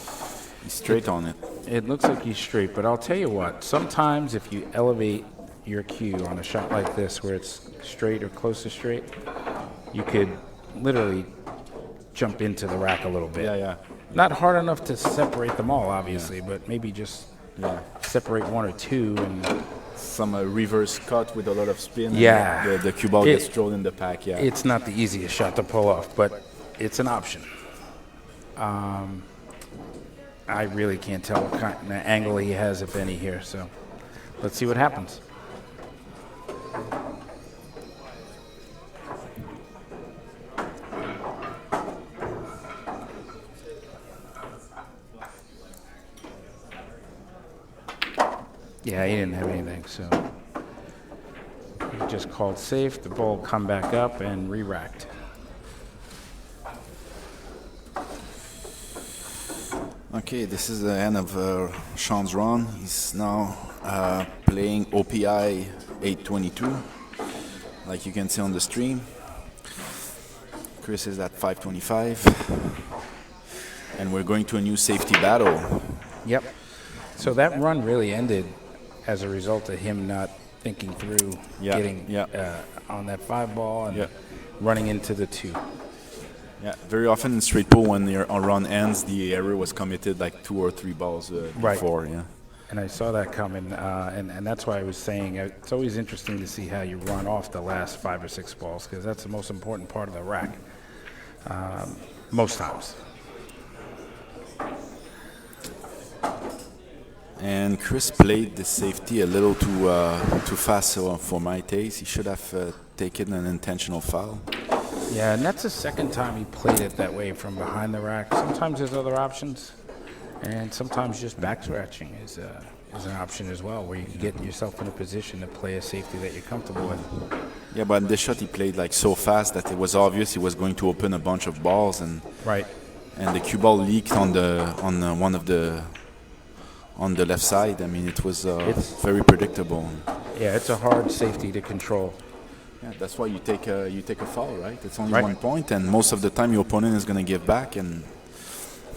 He's straight on it. It looks like he's straight, but I'll tell you what, sometimes if you elevate your cue on a shot like this where it's straight or close to straight, you could literally jump into the rack a little bit. Yeah. Not hard enough to separate them all, obviously, but maybe just separate 1 or 2 and Some reverse cut with a lot of spin. Yeah. And the cue ball gets thrown in the pack. Yeah. it's not the easiest shot to pull off, but it's an option. I really can't tell what kind of angle he has, if any, here. So let's see what happens. Yeah, he didn't have anything, so he just called safe. The ball come back up and re-racked. Okay, this is the end of Sean's run. He's now playing OPI 822, like you can see on the stream. Chris is at 525, and we're going to a new safety battle. Yep. So that run really ended as a result of him not thinking through getting on that 5 ball and running into the 2. Yeah, very often in straight pool when your run ends, the error was committed like 2 or 3 balls before. Yeah. And I saw that coming, and that's why I was saying it's always interesting to see how you run off the last 5 or 6 balls, because that's the most important part of the rack, most times. And Chris played the safety a little too fast for my taste. He should have taken an intentional foul. Yeah, and that's the second time he played it that way from behind the rack. Sometimes there's other options, and sometimes just back scratching is an option as well, where you can get yourself in a position to play a safety that you're comfortable with. Yeah, but in this shot he played like so fast that it was obvious he was going to open a bunch of balls, and the cue ball leaked on one of the on the left side. I mean, it was very predictable. Yeah, it's a hard safety to control. Yeah, that's why you take a foul, right? It's only 1 point, and most of the time your opponent is going to give back, and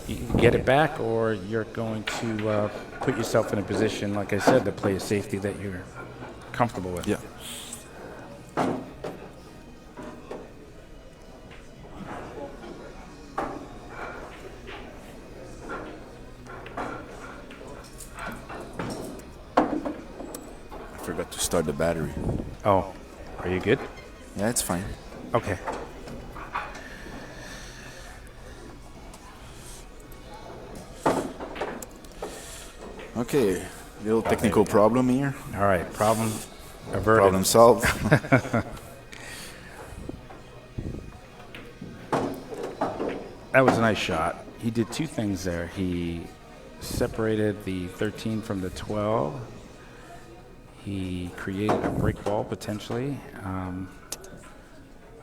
you get it back, or you're going to put yourself in a position, like I said, to play a safety that you're comfortable with. Yeah. I forgot to start the battery. Oh, are you good? Yeah, it's fine. Okay. Okay, little technical problem here. All right, problem averted. Problem solved. That was a nice shot. He did 2 things there. He separated the 13 from the 12. He created a break ball potentially.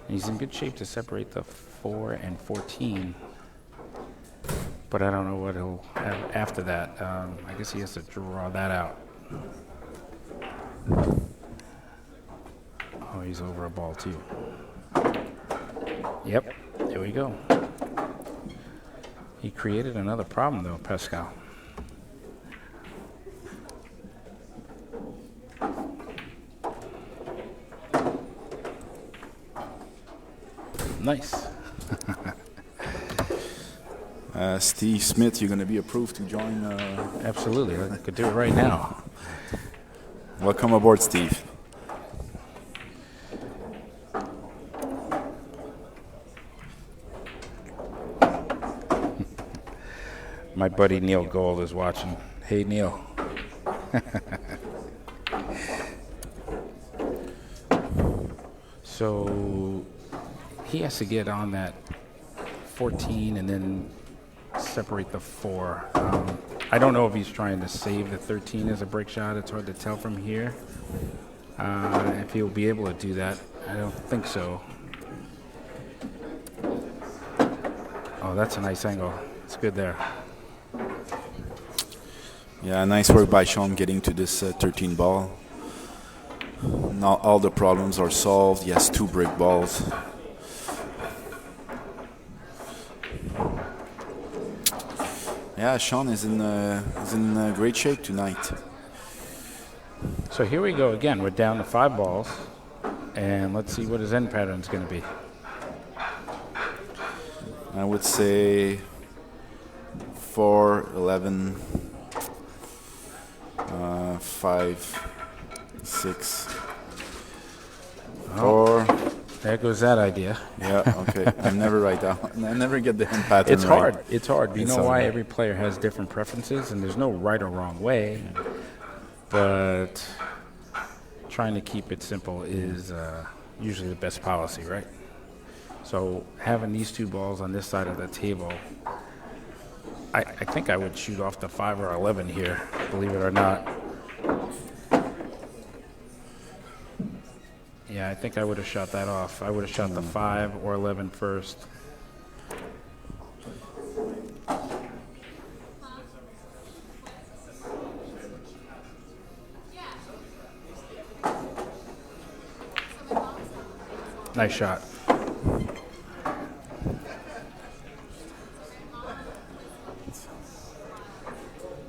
He's in good shape to separate the 4 and 14. But I don't know what he'll have after that. I guess he has to draw that out. Oh, he's over a ball too. Yep, there we go. He created another problem though, Pascal. Nice. Steve Smith, you're going to be approved to join. Absolutely, I could do it right now. Welcome aboard, Steve. My buddy Neil Gold is watching. Hey, Neil. So he has to get on that 14 and then separate the 4. I don't know if he's trying to save the 13 as a break shot. It's hard to tell from here. If he'll be able to do that, I don't think so. Oh, that's a nice angle. It's good there. Yeah, nice work by Sean getting to this 13 ball. Now all the problems are solved. He has 2 break balls. Yeah, Sean is in great shape tonight. So here we go again. We're down to 5 balls, and let's see what his end pattern is going to be. I would say 4, 11, 5, 6, 4, There goes that idea. Yeah, okay. I never write down. I never get the hand pattern It's right. hard. It's hard. You It's know why hard. every player has different preferences, and there's no right or wrong way. But trying to keep it simple is usually the best policy, right? So having these two balls on this side of the table, I think I would shoot off the 5 or 11 here, believe it or not. Yeah, I think I would have shot that off. I would have shot the 5 or 11 first. Nice shot.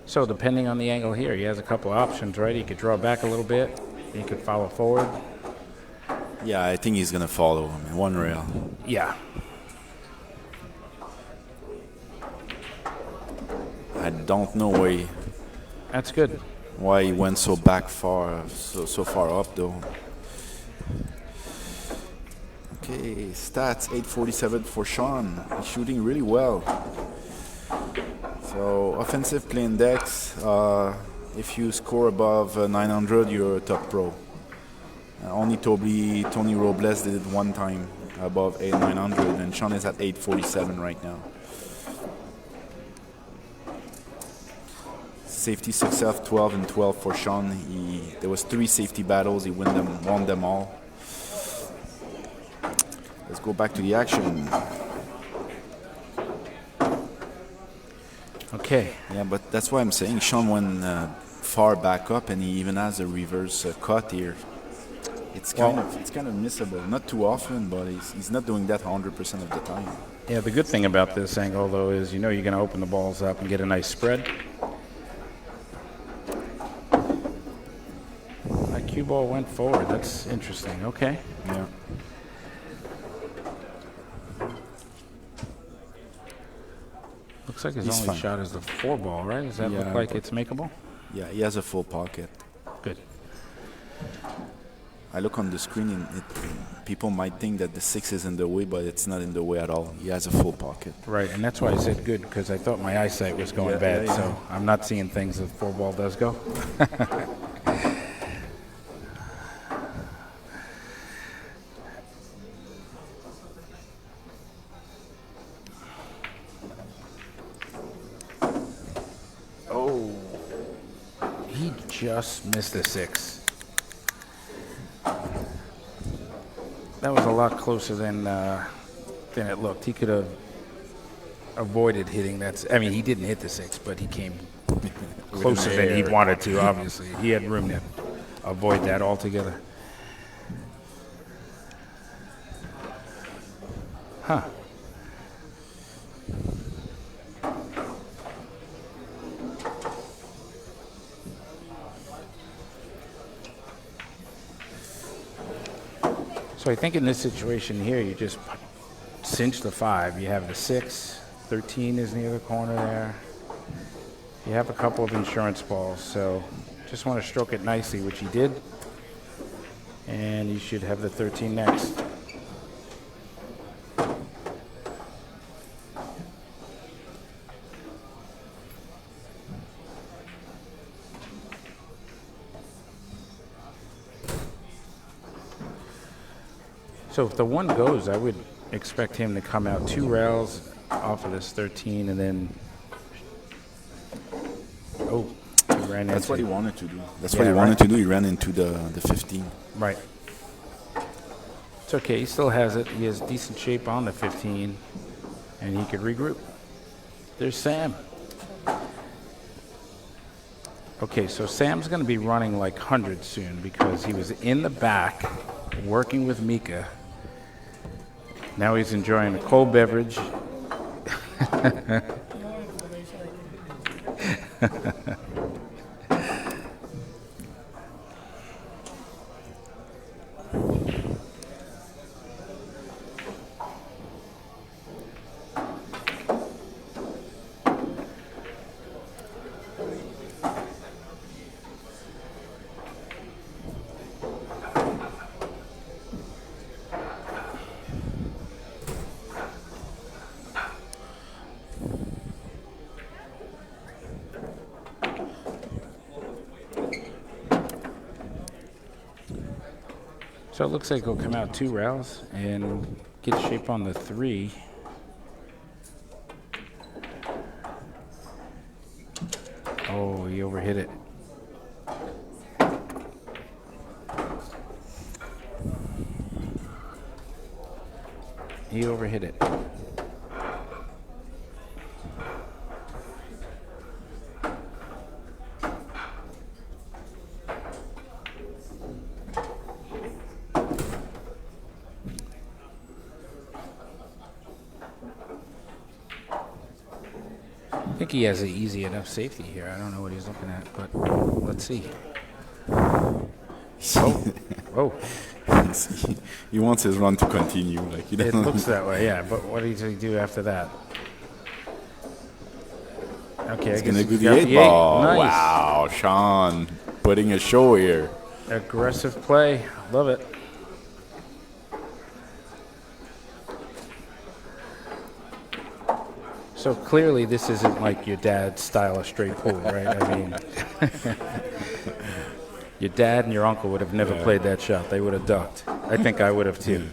So depending on the angle here, he has a couple of options, right? He could draw back a little bit. He could follow forward. Yeah, I think he's gonna follow him in one rail. Yeah. I don't know That's good. why he went so back far, so far up though. Okay, stats 847 for Sean. He's shooting really well. So offensive play index. If you score above 900, you're a top pro. Only Tony Robles did it one time above 900, and Sean is at 847 right now. Safety success 12 and 12 for Sean. There was 3 safety battles. He won them all. Let's go back to the action. Okay. Yeah, but that's why I'm saying Sean went far back up, and he even has a reverse cut here. It's kind of missable. Not too often, but he's not doing that 100% of the time. Yeah, the good thing about this angle, though, is you know you're going to open the balls up and get a nice spread. That cue ball went forward. That's interesting. Okay. Yeah. Looks like his He's only fine. shot is the 4 ball, right? Does that Yeah, look like but- it's makeable? Yeah, he has a full pocket. Good. I look on the screen, and people might think that the 6 is in the way, but it's not in the way at all. He has a full pocket. Right, and that's why I said good, because I thought my eyesight was going Yeah, bad, yeah, yeah. so I'm not seeing things the 4 ball does go. Oh, he just missed the 6. That was a lot closer than it looked. He could have avoided hitting that. I mean, he didn't hit the 6, but he came closer than he wanted to, obviously. He had room to avoid that altogether. Huh. So I think in this situation here, you just cinch the 5. You have the 6. 13 is near the corner there. You have a couple of insurance balls, so just want to stroke it nicely, which he did. And you should have the 13 next. So if the 1 goes, I would expect him to come out 2 rails off of this 13 and then, oh, he ran That's into, what he wanted to do. That's Yeah, what he wanted right. to do. He ran into the 15. right. It's okay, he still has it. He has decent shape on the 15 and he could regroup. There's Sam. Okay, so Sam's going to be running like 100 soon because he was in the back working with Mika. Now he's enjoying a cold beverage. So it looks like he'll come out 2 rails and get shape on the 3. Oh, he overhit it. He overhit it. I think he has an easy enough safety here. I don't know what he's looking at, but let's see. Oh, He wants his run to continue. Like he it doesn't. looks that way, yeah. But what does he do after that? Okay, He's I guess gonna he's do the got 8 ball. Nice. Wow, Sean putting a show here. Aggressive play. Love it. So clearly this isn't like your dad's style of straight pool, right? I mean, your dad and your uncle would have never played that shot. They would have ducked. I think I would have too.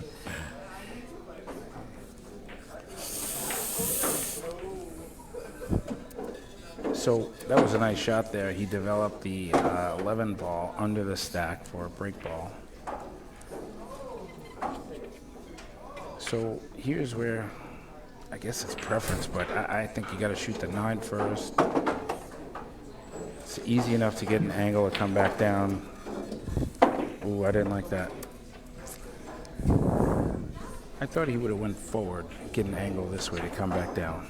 So that was a nice shot there. He developed the 11 ball under the stack for a break ball. So here's where I guess it's preference, but I think you got to shoot the 9 first. It's easy enough to get an angle to come back down. Ooh, I didn't like that. I thought he would have went forward, get an angle this way to come back down.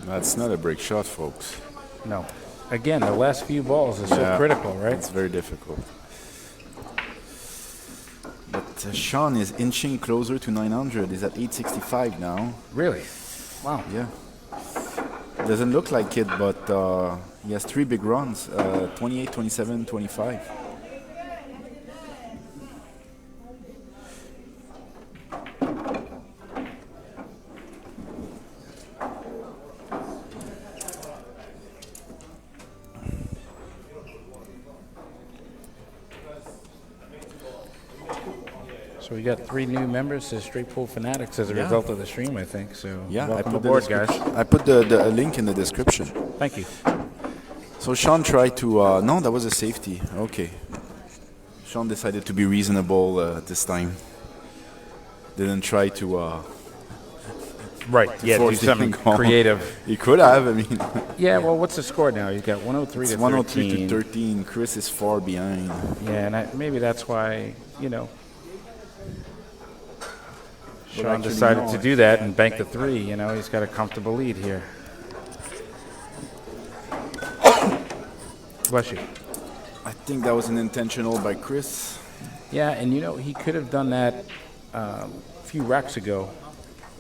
That's not a break shot, folks. No. Again, the last few balls are so critical, right? It's very difficult. But Sean is inching closer to 900. He's at 865 now. Really? Wow. Yeah. Doesn't look like it, but he has 3 big runs, 28, 27, 25. So we got 3 new members to Straight Pool Fanatics as a result of the stream, I think. So Yeah, welcome I put aboard, the guys. I put the link in the description. Thank you. So Sean tried to, no, that was a safety. Okay. Sean decided to be reasonable this time. Didn't try to Right, yeah, do force the something thing on. creative. He could have, I mean. Yeah, well, what's the score now? He's got 103 It's to 103 13. to 13. Chris is far behind. Yeah, and maybe that's why, Sean actually, decided no, to do that and bank the 3. He's got a comfortable lead here. Bless you. I think that was an intentional by Chris. Yeah, and he could have done that a few racks ago,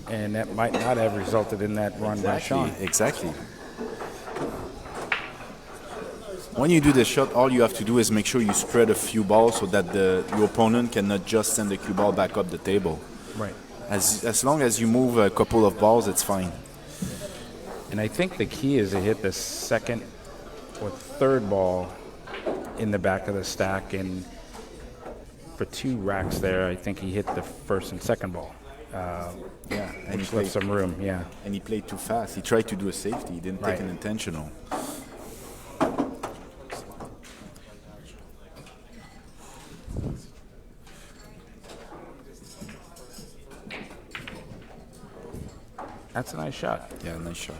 and that might not have resulted in that run by Sean. Exactly. When you do the shot, all you have to do is make sure you spread a few balls so that your opponent cannot just send the cue ball back up the table. Right. As long as you move a couple of balls, it's fine. And I think the key is to hit the second or third ball in the back of the stack, and for 2 racks there, I think he hit the first and second ball. Yeah, and Which left some room, yeah. And he played too fast. He tried to do a safety. He didn't Right. take an intentional. That's a nice shot. Yeah, nice shot.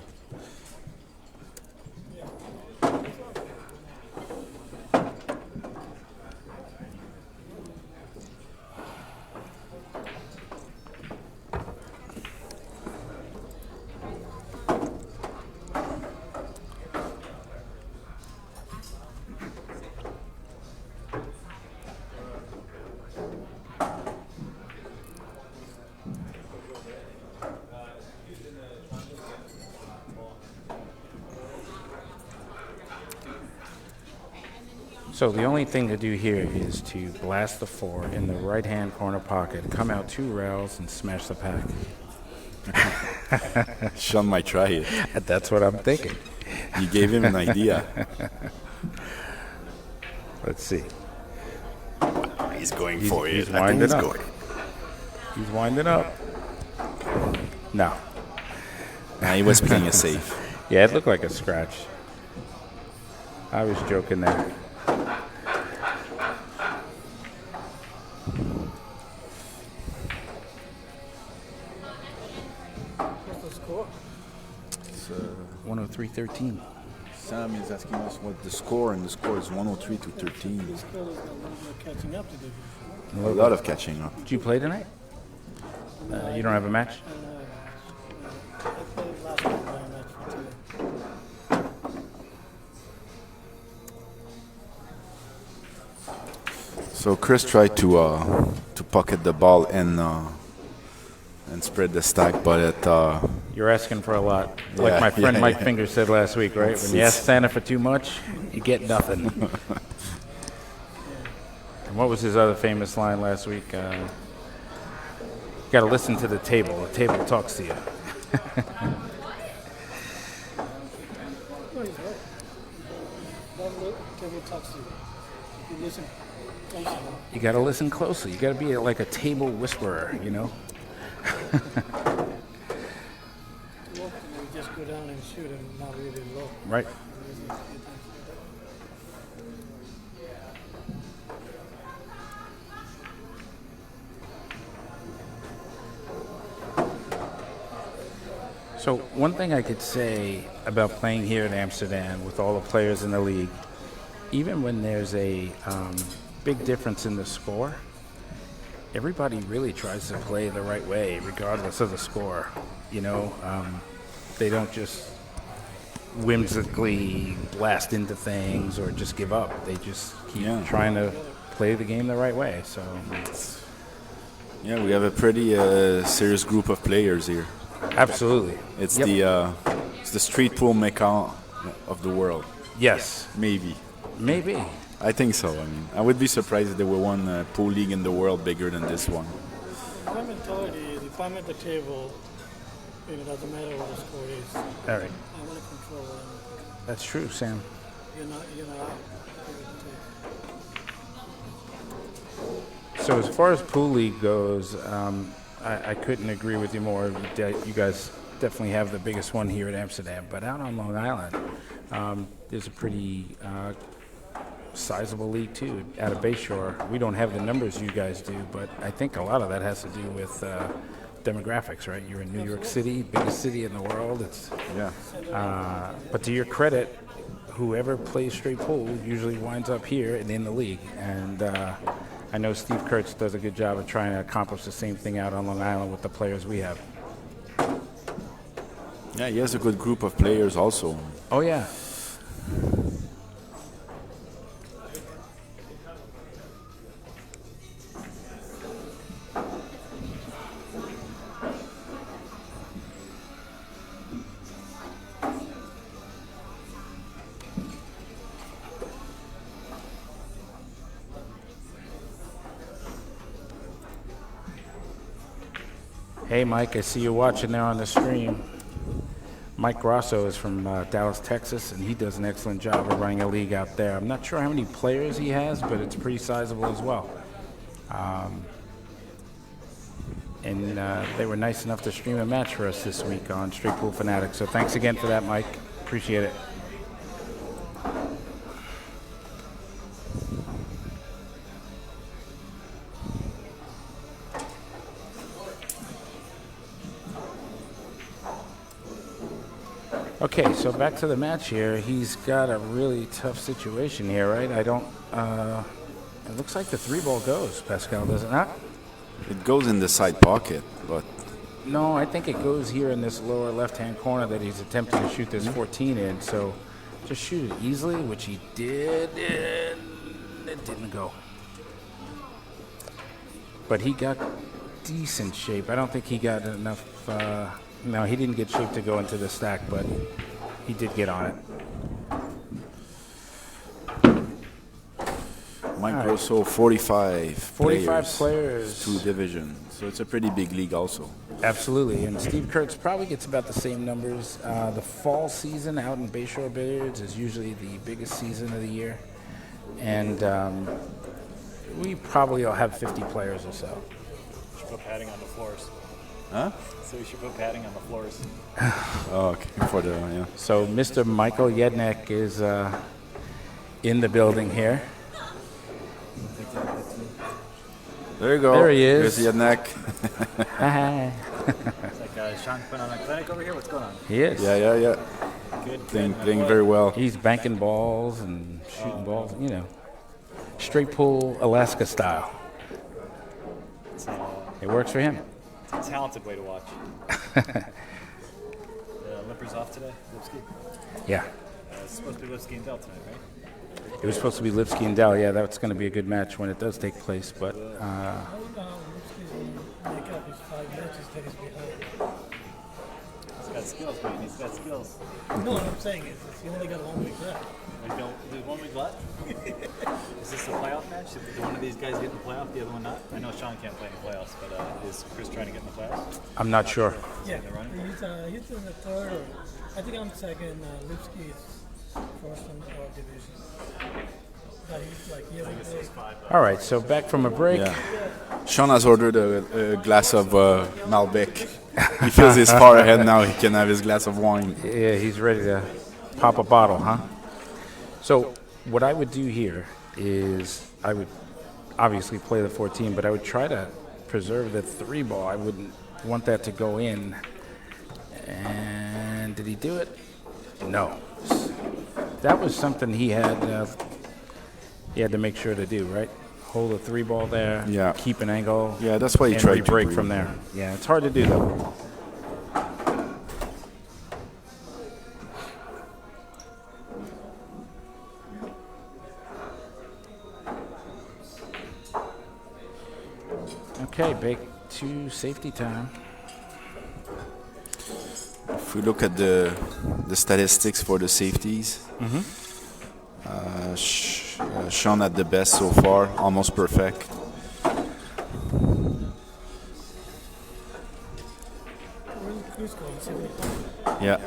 So the only thing to do here is to blast the 4 in the right-hand corner pocket, come out 2 rails, and smash the pack. Sean might try it. That's what I'm thinking. You gave him an idea. Let's see. He's going He's- for he's it. I think winding he's up. going. He's winding up. No. Nah, he was playing it safe. Yeah, it looked like a scratch. I was joking there. What's the score? It's, 103-13. Sam is asking us what the score, and the score is 103 to 13. This girl is got a little bit of catching up to do. A lot of catching up. Did you play tonight? You don't have a match? I played last night my match for today. So Chris tried to pocket the ball and spread the stack, but it You're asking for a lot. Yeah, Like my friend yeah, Mike yeah. Finger said last week, right? When you ask Santa for too much, you get nothing. And what was his other famous line last week? You got to listen to the table. The table talks to you. No, he's right. Don't look till he talks to you. If you listen closely, You got to listen closely. You got to be like a table whisperer, you know? look, and you just go down and shoot and not really look. Right. So one thing I could say about playing here in Amsterdam with all the players in the league, even when there's a big difference in the score, everybody really tries to play the right way, regardless of the score. You know, they don't just whimsically blast into things or just give up. They just keep Yeah. trying to play the game the right way. So yeah, we have a pretty serious group of players here. absolutely. It's Yep. it's the street pool mecca of the world. Yes, Maybe. maybe. I think so. I mean, I would be surprised if there were one pool league in the world bigger than this one. My mentality is if I'm at the table, it doesn't matter what the score is. All right. I want to control what I'm controlling. That's true, Sam. You're not out. You're at the table. So as far as pool league goes, I couldn't agree with you more. You guys definitely have the biggest one here at Amsterdam, but out on Long Island, there's a pretty sizable league too. Out of Bayshore, we don't have the numbers you guys do, but I think a lot of that has to do with demographics, right? You're in New York City, biggest city in the world. It's Yeah. but to your credit, whoever plays straight pool usually winds up here and in the league. And I know Steve Kurtz does a good job of trying to accomplish the same thing out on Long Island with the players we have. Yeah, he has a good group of players also. Oh yeah. Hey, Mike, I see you watching there on the stream. Mike Grosso is from Dallas, Texas, and he does an excellent job of running a league out there. I'm not sure how many players he has, but it's pretty sizable as well. And they were nice enough to stream a match for us this week on Straight Pool Fanatics. So thanks again for that, Mike. Appreciate it. Okay, so back to the match here. He's got a really tough situation here, right? I don't. It looks like the three ball goes, Pascal, does it not? It goes in the side pocket, but No, I think it goes here in this lower left-hand corner that he's attempting to shoot this 14 in. So just shoot it easily, which he did, and it didn't go. But he got decent shape. I don't think he got enough. No, he didn't get shape to go into the stack, but he did get on it. Mike right. Grosso, 45 45 players. 2 divisions. So it's a pretty big league also. Absolutely, and Steve Kurtz probably gets about the same numbers. The fall season out in Bayshore Billiards is usually the biggest season of the year. and we probably will have 50 players or so. We should put padding on the floors. Huh? So we should put padding on the floors. Oh, okay. For the yeah. So Mr. Michael Yednek is in the building here. There you go. There he is. There's Yednek. Hi. It's like Sean putting on a clinic over here. What's going on? He is. Yeah. Good. Playing very well. He's banking balls and shooting balls, you know. Straight pool Alaska style. It works for him. It's a talented way to watch. Lippers off today, Lipsky. Yeah. It's supposed to be Lipsky and Dell tonight, right? It was supposed to be Lipsky and Dell. Yeah, that's going to be a good match when it does take place. But Lipsky's going to make up his 5 matches that he's behind. He's got skills, man. He's got skills. No, what I'm saying is he only got 1 week left. There's 1 week left? Is this a playoff match? Did one of these guys get in the playoff, the other one not? I know Sean can't play in the playoffs, but is Chris trying to get in the playoffs? I'm not sure. Yeah, he's in the third. Or, I think I'm second. Lipsky is first in our division. But he's like, yeah, All right, so back from a break. Yeah. Sean has ordered a glass of Malbec. He feels he's far ahead now. He can have his glass of wine. Yeah, he's ready to pop a bottle, huh? So what I would do here is I would obviously play the 14, but I would try to preserve the 3 ball. I wouldn't want that to go in. And did he do it? No. That was something he had to make sure to do, right? Hold a 3 ball there. Yeah. Keep an angle. Yeah, that's why he and tried to break from there. Yeah, it's hard to do though. Okay, back to safety time. If we look at the statistics for the safeties, Sean at the best so far, almost perfect. Yeah.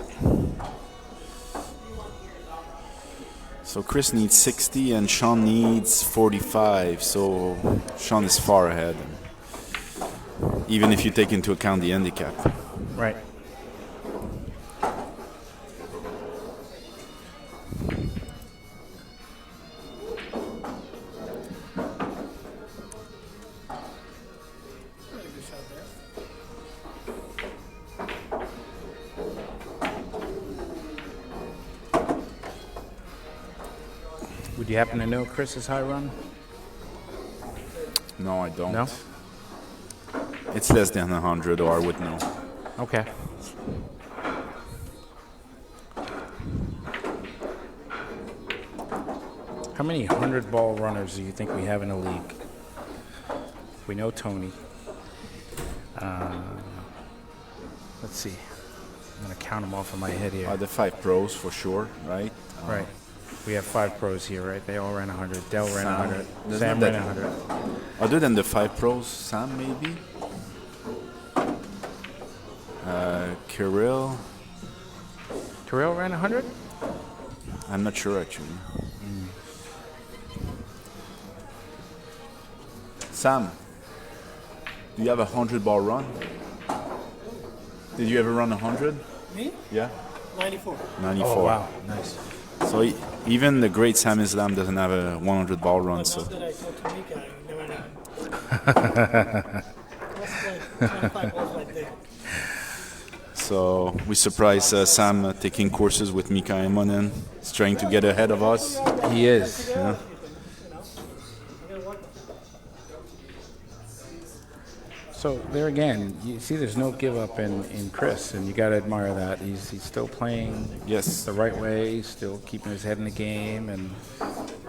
So Chris needs 60 and Sean needs 45. So Sean is far ahead, even if you take into account the handicap. Right. Would you happen to know Chris's high run? No, I don't. No? It's less than 100, or I would know. Okay. How many 100-ball runners do you think we have in the league? We know Tony. Let's see. I'm going to count them off in my head here. The 5 pros for sure, right? Right. We have 5 pros here, right? They all ran 100. Dell ran Sam. 100. There's Sam not ran that- 100. Other than the 5 pros, Sam maybe? Kirill? Terrell ran 100? I'm not sure actually. Sam, do you have a 100-ball run? Did you ever run 100? Me? Yeah. 94. 94. Oh, wow. Nice. So even the great Sam Islam doesn't have a 100-ball run. But So not that I talked to Mika, I never know. That's like 25 balls right there. So we surprised Sam taking courses with Mika Imonen. He's trying to get ahead of us. He is. Yeah. So there again, you see there's no give up in Chris, and you got to admire that. He's still playing Yes. the right way, still keeping his head in the game, and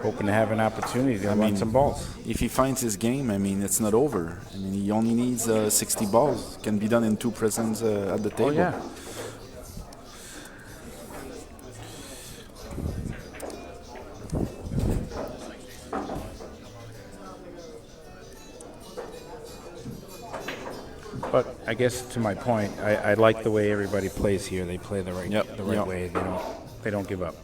hoping to have an opportunity to run some balls. If he finds his game, I mean, it's not over. I mean, he only needs 60 balls. Can be done in 2 presents at the table. Oh, yeah. But I guess to my point, I like the way everybody plays here. They play the right way. They don't give up.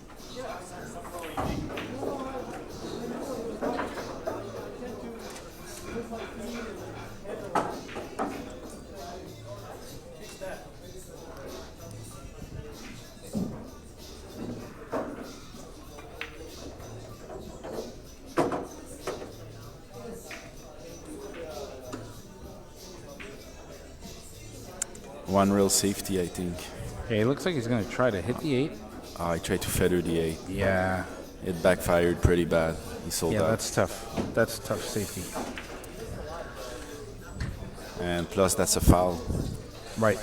One real safety, I think. Okay, it looks like he's going to try to hit the 8. I tried to feather the 8. Yeah. It backfired pretty bad. He sold out. That's tough. That's tough safety. And plus, that's a foul. Right.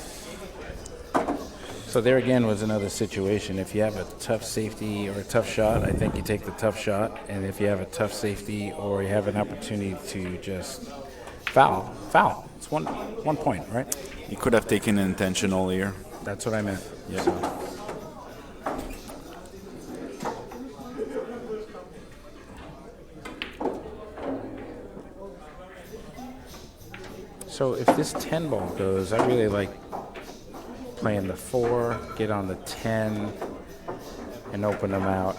So there again was another situation. If you have a tough safety or a tough shot, I think you take the tough shot. And if you have a tough safety or you have an opportunity to just foul. It's one point, right? He could have taken intentional here. That's what I meant. Yeah. So if this 10 ball goes, I really like playing the 4, get on the 10, and open them out.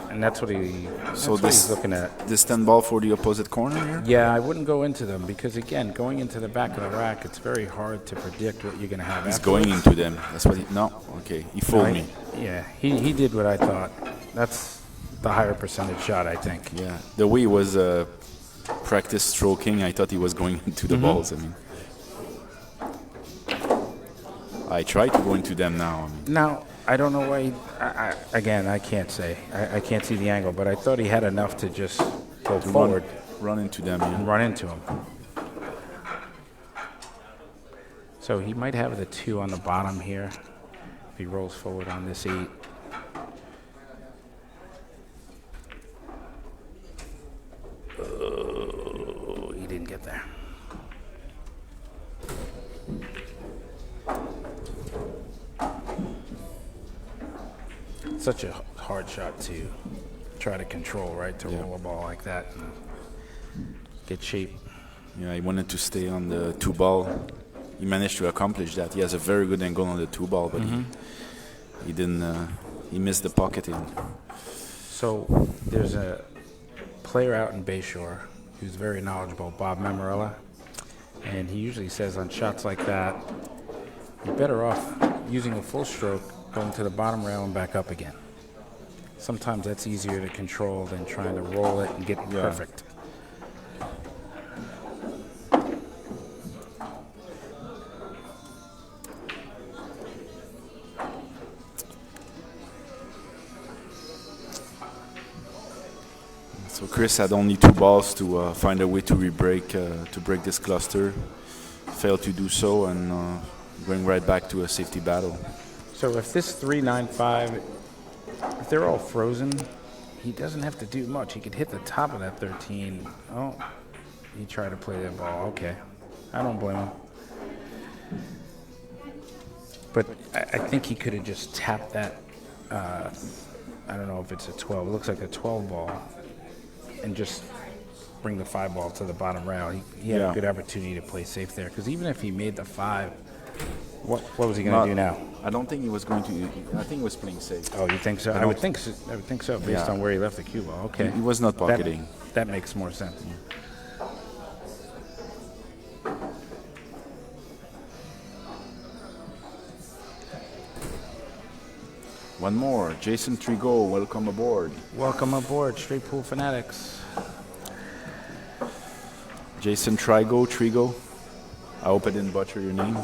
And that's what he's looking at. This 10 ball for the opposite corner here? Yeah, I wouldn't go into them because, again, going into the back of the rack, it's very hard to predict what you're going to have. He's going into them. That's what he... No? Okay. He fooled me. Yeah, he did what I thought. That's the higher percentage shot, I think. Yeah. The way he was practice stroking, I thought he was going into the balls. I mean, I try to go into them now. Now, I don't know why. I can't say. I can't see the angle, but I thought he had enough to just go forward. Run into them, and run into him. So he might have the 2 on the bottom here if he rolls forward on this 8. Oh, he didn't get there. Such a hard shot to try to control, right? To roll a ball like that and get shape. Yeah, he wanted to stay on the 2 ball. He managed to accomplish that. He has a very good angle on the 2 ball, but he didn't. He missed the pocket in. So there's a player out in Bayshore who's very knowledgeable, Bob Memorella, and he usually says on shots like that, you're better off using a full stroke, going to the bottom rail and back up again. Sometimes that's easier to control than trying to roll it and get it perfect. So Chris had only 2 balls to find a way to to break this cluster. Failed to do so, and going right back to a safety battle. So if this 3-9-5, if they're all frozen, he doesn't have to do much. He could hit the top of that 13. Oh, he tried to play that ball. Okay, I don't blame him. But I think he could have just tapped that. I don't know if it's a 12. It looks like a 12 ball, and just bring the 5 ball to the bottom rail. He had a good opportunity to play safe there, because even if he made the 5, what was he going to do now? I don't think he was going to. I think he was playing safe. Oh, you think so? I would think so, based on where he left the cue ball. Okay. He was not pocketing. That makes more sense. One more. Jason Trigo, welcome aboard. Welcome aboard, Straight Pool Fanatics. Jason Trigo. I hope I didn't butcher your name.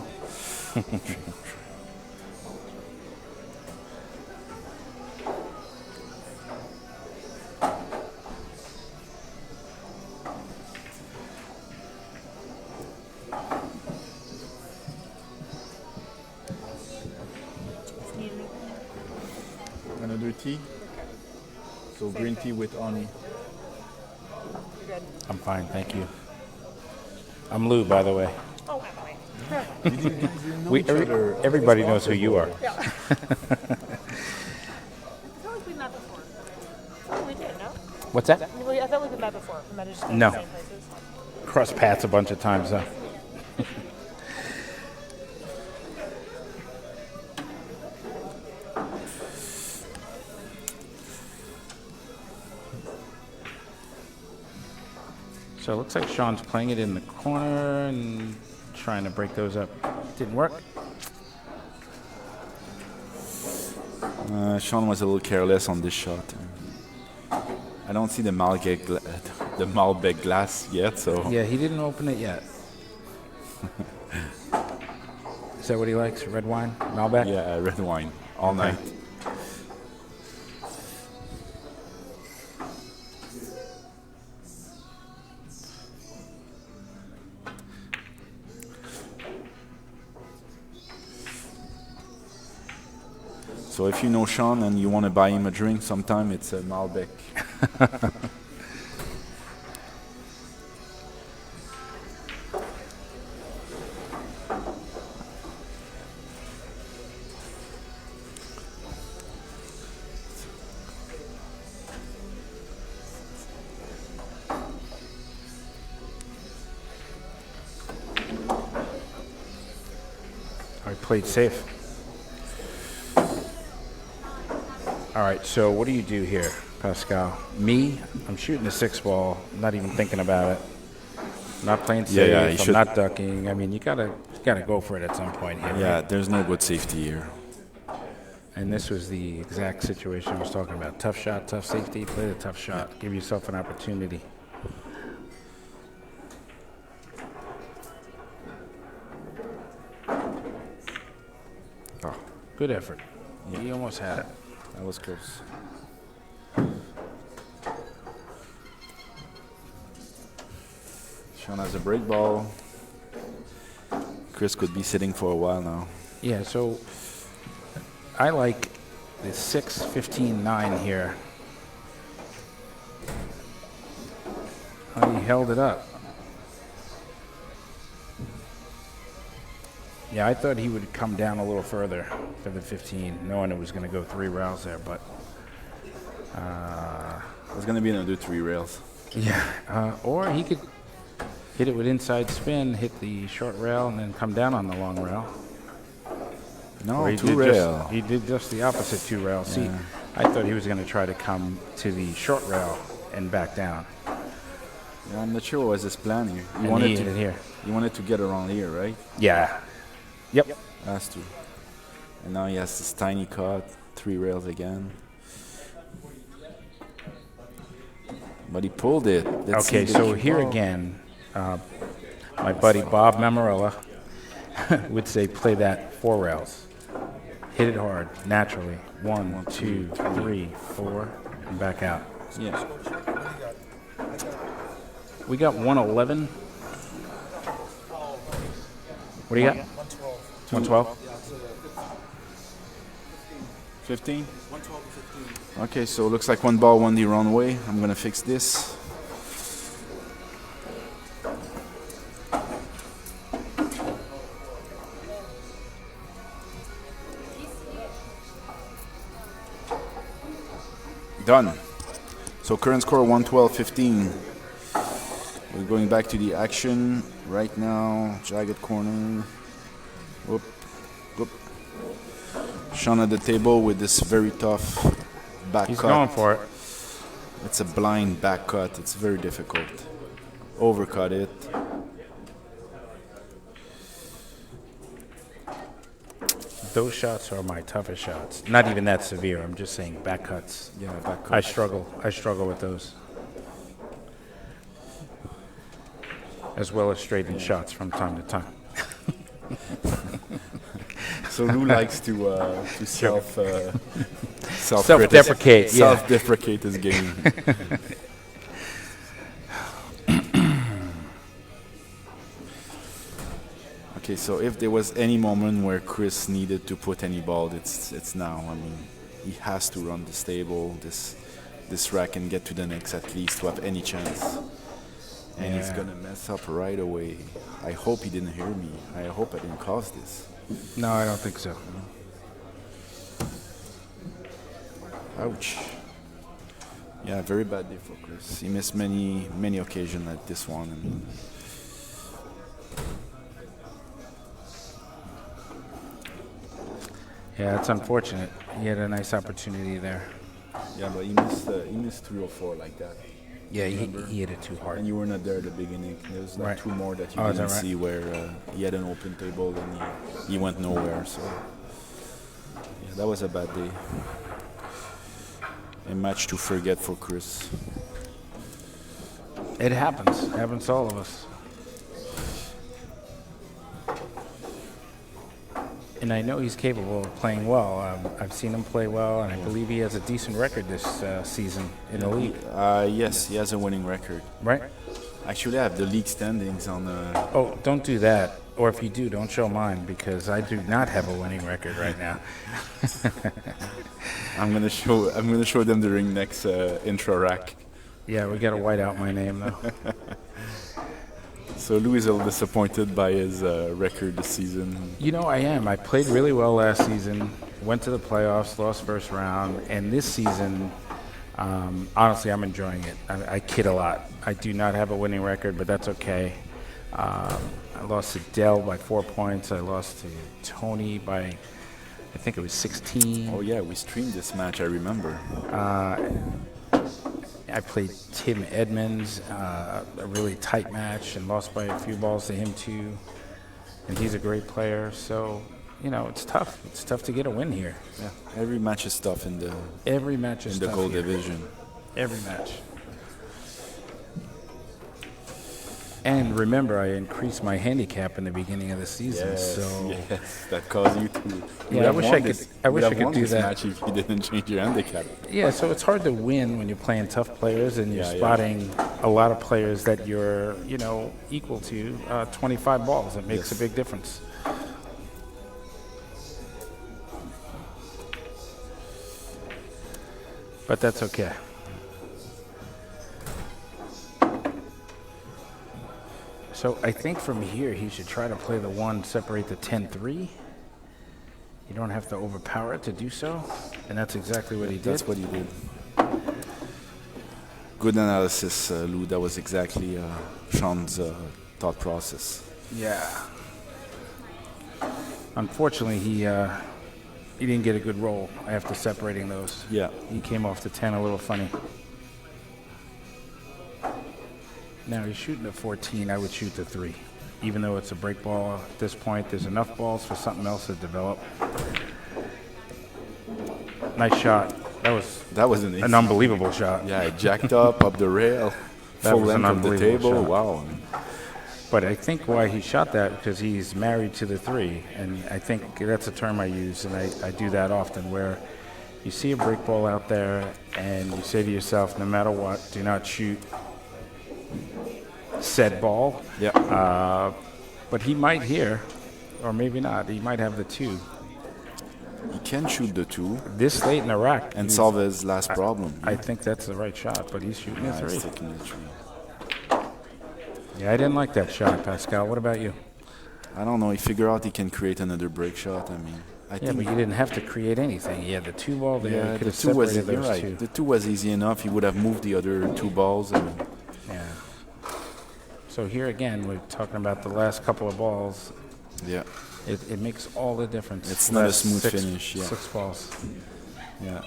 Another tea? So green tea with honey. I'm fine, thank you. I'm Lou, by the way. Oh, by the way. Everybody knows who you are. Yeah. I feel like we met before. Oh, we did, no? What's that? I thought we met before. We met just No. the same places. Crossed paths a bunch of times, huh? So it looks like Sean's playing it in the corner and trying to break those up. Didn't work. Sean was a little careless on this shot. I don't see the Malbec glass yet, so Yeah, he didn't open it yet. Is that what he likes? Red wine? Malbec? Yeah, red wine all Okay. night. So if you know Sean and you want to buy him a drink sometime, it's a Malbec. I played safe. All right, so what do you do here, Pascal? Me, I'm shooting a 6-ball, not even thinking about it. Not playing safe, yeah, you I'm should- not ducking. I mean, you gotta go for it at some point here. Yeah, right? there's no good safety here. And this was the exact situation I was talking about. Tough shot, tough safety, play the tough shot. Give yourself an opportunity. Oh, Good effort. You almost had it. that was close. Sean has a break ball. Chris could be sitting for a while now. Yeah, so I like the 6-15-9 here. Oh, he held it up. Yeah, I thought he would come down a little further for the 15, knowing it was going to go 3 rails there, but There's going to be another 3 rails. yeah. Or he could hit it with inside spin, hit the short rail, and then come down on the long rail. No, Or he 2 did rail. He did just the opposite 2 rail. See, Yeah. I thought he was going to try to come to the short rail and back down. Yeah, I'm not sure what was his plan here. And he hit it here. You wanted to get around here, right? Yeah. Yep. Has to. And now he has this tiny cut, 3 rails again. But he pulled it. Let's Okay, see the so cue here ball. again, my buddy Bob Mammarella would say play that 4 rails. Hit it hard, naturally. 1, 2, 3, 4, and back out. Yeah. We got 111. What do you got? 112. 15? Okay, so looks like 1 ball, 1 the wrong way. I'm gonna fix this. Done. So current score 112-15. We're going back to the action right now. Jagged corner. Whoop. Whoop. Sean at the table with this very tough back He's cut. going for it. It's a blind back cut. It's very difficult. Overcut it. Those shots are my toughest shots. Not even that severe. I'm just saying back cuts. Yeah, back cut. I struggle. I struggle with those. As well as straightened shots from time to time. So Lou likes to Self-deprecate, yeah. Self-deprecate his game. Okay, so if there was any moment where Chris needed to put any ball, it's now. I mean, he has to run this table, this rack, and get to the next at least to have any chance. And he's Yeah. gonna mess up right away. I hope he didn't hear me. I hope I didn't cause this. No, I don't think so. Ouch. Yeah, very bad day for Chris. He missed many occasions at this one. I mean, Yeah, it's unfortunate. He had a nice opportunity there. yeah, but he missed 3 or 4 like that. Yeah, he hit it too hard. And you were not there at the beginning. There's like Right. 2 more that you Oh, is didn't that right? see where he had an open table and he went nowhere. So yeah, that was a bad day. A match to forget for Chris. It happens. It happens to all of us. And I know he's capable of playing well. I've seen him play well, and I believe he has a decent record this season in the league. Yes, he has a winning record. Right? Actually, I have the league standings on the. Oh, don't do that. Or if you do, don't show mine, because I do not have a winning record right now. I'm gonna show them during next intro rack. Yeah, we got to white out my name, though. So Lou is a little disappointed by his record this season. You know, I am. I played really well last season, went to the playoffs, lost first round, and this season, honestly, I'm enjoying it. I kid a lot. I do not have a winning record, but that's okay. I lost to Dell by 4 points. I lost to Tony by, I think it was 16. Oh yeah, we streamed this match, I remember. I played Tim Edmonds, a really tight match, and lost by a few balls to him too. And he's a great player, so you know it's tough. It's tough to get a win here. Yeah, every match is tough in the Every match is in the tough gold here. division. Every match. And remember, I increased my handicap in the beginning of the season, so Yes, that caused you to. Yeah, I wish I could- I wish I could do that. Match if you didn't change your handicap. yeah. So it's hard to win when you're playing tough players and you're Yeah, yeah. spotting a lot of players that you're, equal to 25 balls. It makes Yes. a big difference. But that's okay. So I think from here he should try to play the one, separate the 10-3. You don't have to overpower it to do so, and that's exactly what he did. That's what he did. Good analysis, Lou. That was exactly Sean's thought process. Yeah. Unfortunately, he didn't get a good roll after separating those. Yeah. He came off the 10 a little funny. Now he's shooting a 14. I would shoot the 3. Even though it's a break ball at this point, there's enough balls for something else to develop. Nice shot. That was an an unbelievable shot. Yeah, it jacked up the rail, That full was an length of the unbelievable table. shot. Wow. But I think why he shot that, because he's married to the 3. And I think that's a term I use, and I do that often, where you see a break ball out there and you say to yourself, no matter what, do not shoot said ball. Yeah. But he might here, or maybe not. He might have the 2. He can shoot the 2 This late in the rack. and solve his last problem. I think that's the right shot, but he's shooting a Yeah, 3. he's taking the 3. Yeah, I didn't like that shot, Pascal. What about you? I don't know. He figured out he can create another break shot. I mean, I Yeah, think but you didn't have to create anything. He had the 2 ball there. yeah, He could the have 2 was separated you're those right. 2. The 2 was easy enough. He would have moved the other 2 balls. And Yeah. So here again, we're talking about the last couple of balls. yeah, It makes all the difference. It's not a Last smooth finish, yeah. 6 balls. yeah.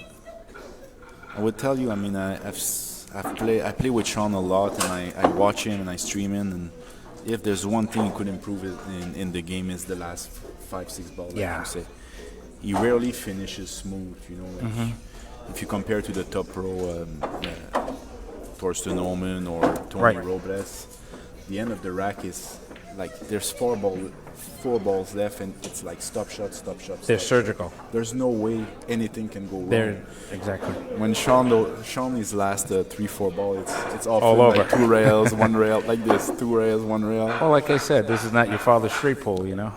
I would tell you. I mean, I play with Sean a lot, and I watch him and I stream him. And if there's one thing he could improve in the game is the last 5-6 balls. Yeah. Like you say, he rarely finishes smooth. Like if you compare to the top pro, Torsten Oman or Tony Right. Robles, the end of the rack is like there's 4 balls left, and it's like stop shot, stop shot. They're stop surgical. shot. There's no way anything can go wrong. They're exactly. When Sean his last 3-4 ball, it's often All over. like 2 rails, 1 rail, like this, 2 rails, 1 rail. Well, like I said, this is not your father's straight pull, you know.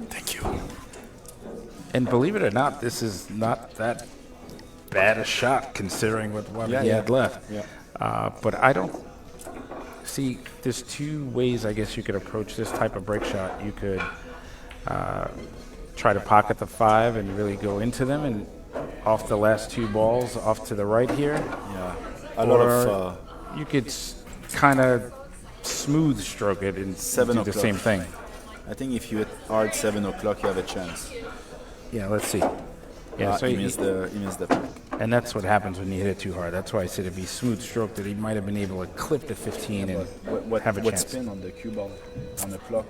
Thank you. And believe it or not, this is not that bad a shot considering what Yeah, he yeah. had left. Yeah. But I don't see. There's 2 ways I guess you could approach this type of break shot. You could try to pocket the 5 and really go into them, and off the last 2 balls, off to the right here. Yeah. A lot of Or you could kind of smooth stroke it and 7 do the o'clock. same thing. I think if you hit hard 7 o'clock, you have a chance. Yeah, let's see. Yeah, so he he missed the pack. and that's what happens when you hit it too hard. That's why I said if he smooth stroked it, he might have been able to clip the 15 and have a What chance. spin on the cue ball on the clock?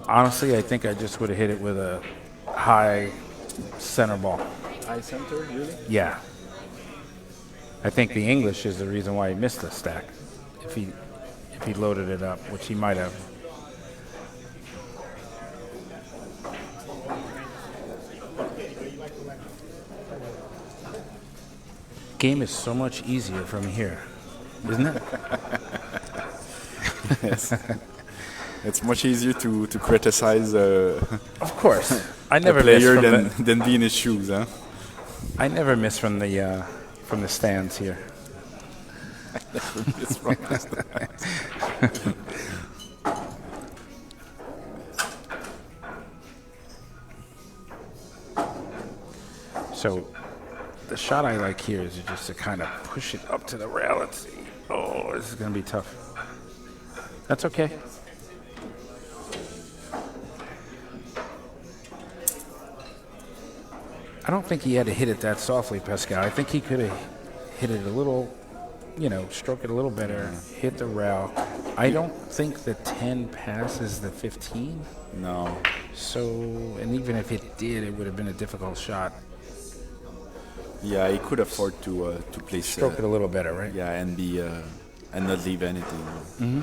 Honestly, I think I just would have hit it with a high center ball. High center, really? Yeah. I think the English is the reason why he missed the stack. if he loaded it up, which he might have. Game is so much easier from here, isn't it? Yes. It's much easier to criticize Of course. I a never miss player from than be in his shoes, huh? I never miss from the stands here. It's from the stands. So the shot I like here is just to kind of push it up to the rail. Let's see. Oh, this is going to be tough. That's okay. I don't think he had to hit it that softly, Pascal. I think he could have hit it a little, stroke it a little better, hit the rail. I don't think the 10 passes the 15. No. So, and even if it did, it would have been a difficult shot. Yeah, he could afford to place. Stroke it a little better, right? Yeah, and be and not leave anything. Mm-hmm.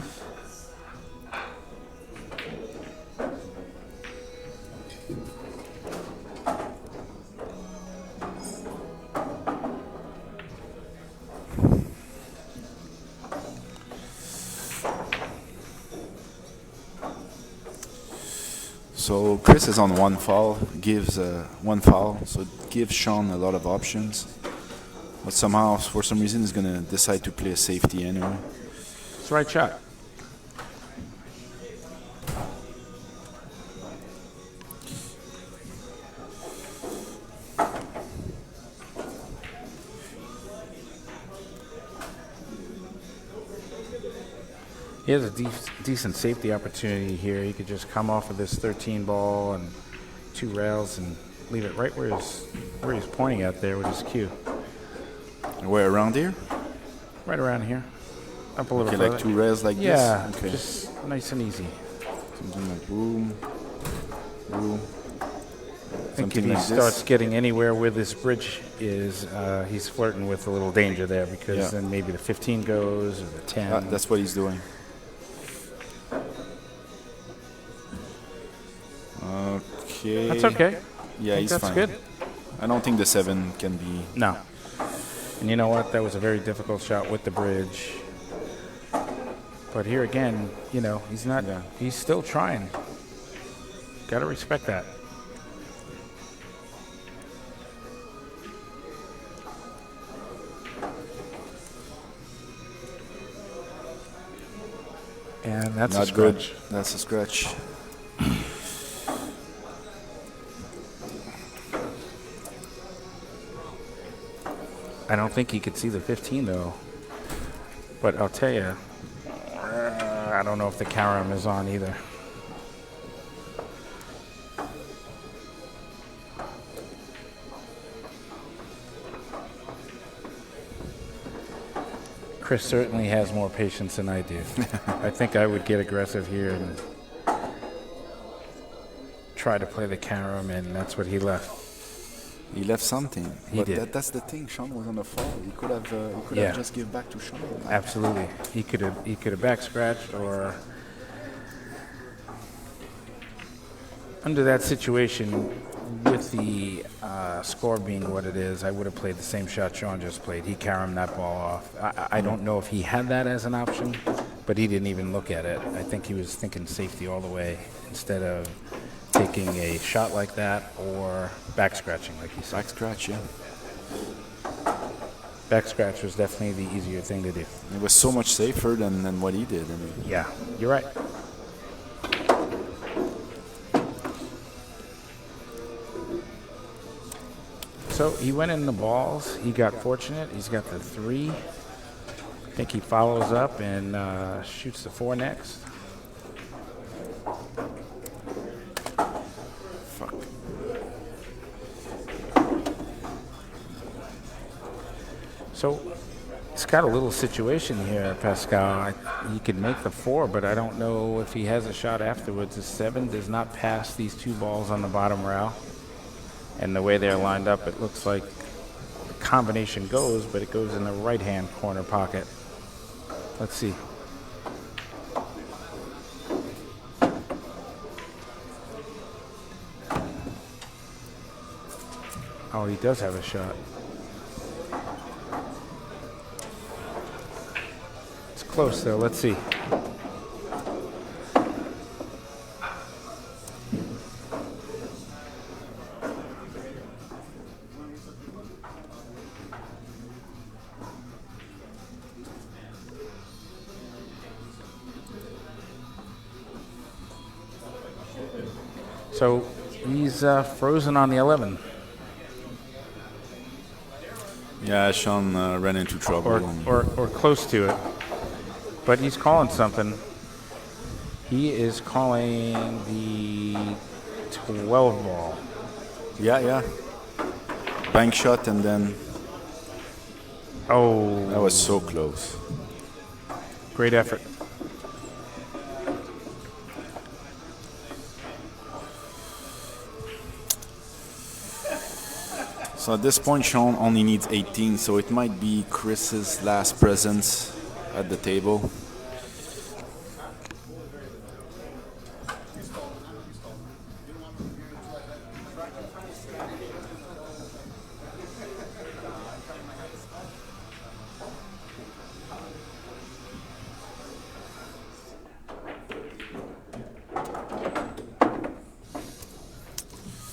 So Chris is on one foul, gives one foul, so it gives Sean a lot of options. But somehow, for some reason, he's gonna decide to play a safety anyway. It's the right shot. He has a decent safety opportunity here. He could just come off of this 13 ball and 2 rails and leave it right where he's pointing at there with his cue. Where, around here? Right around here. Up a little Okay, further. like 2 rails like yeah, this? Okay. just nice and easy. Something like boom, boom. I think if Something he like starts this. getting anywhere where this bridge is, he's flirting with a little danger there because Yeah. then maybe the 15 goes or the 10. That's what he's doing. Okay. That's okay. Yeah, I think he's that's fine. good. I don't think the 7 can be. No. And you know what? That was a very difficult shot with the bridge. But here again, he's not. Yeah. He's still trying. Got to respect that. And that's a Not good. scratch. That's a scratch. I don't think he could see the 15 though. But I'll tell you, I don't know if the carom is on either. Chris certainly has more patience than I do. I think I would get aggressive here and try to play the carom, and that's what he left. He left something. He But did. That's the thing. Sean was on the fall. He could have. Yeah. Have just give back to Sean. Absolutely. He could have back scratched, or under that situation, with the score being what it is, I would have played the same shot Sean just played. He caromed that ball off. I don't know if he had that as an option, but he didn't even look at it. I think he was thinking safety all the way instead of taking a shot like that or back scratching, like you said. Back scratch, yeah. Back scratch was definitely the easier thing to do. It was so much safer than what he did. I mean, Yeah, you're right. So he went in the balls. He got fortunate. He's got the 3. I think he follows up and shoots the 4 next. fuck. So it's got a little situation here, Pascal. He could make the 4, but I don't know if he has a shot afterwards. The 7 does not pass these 2 balls on the bottom rail. And the way they're lined up, it looks like the combination goes, but it goes in the right-hand corner pocket. Let's see. Oh, he does have a shot. It's close though. Let's see. So he's frozen on the 11. Yeah, Sean ran into trouble. Or close to it. But he's calling something. He is calling the 12 ball. Yeah. Bank shot and then... Oh. That was so close. Great effort. So at this point, Sean only needs 18, so it might be Chris's last presence at the table.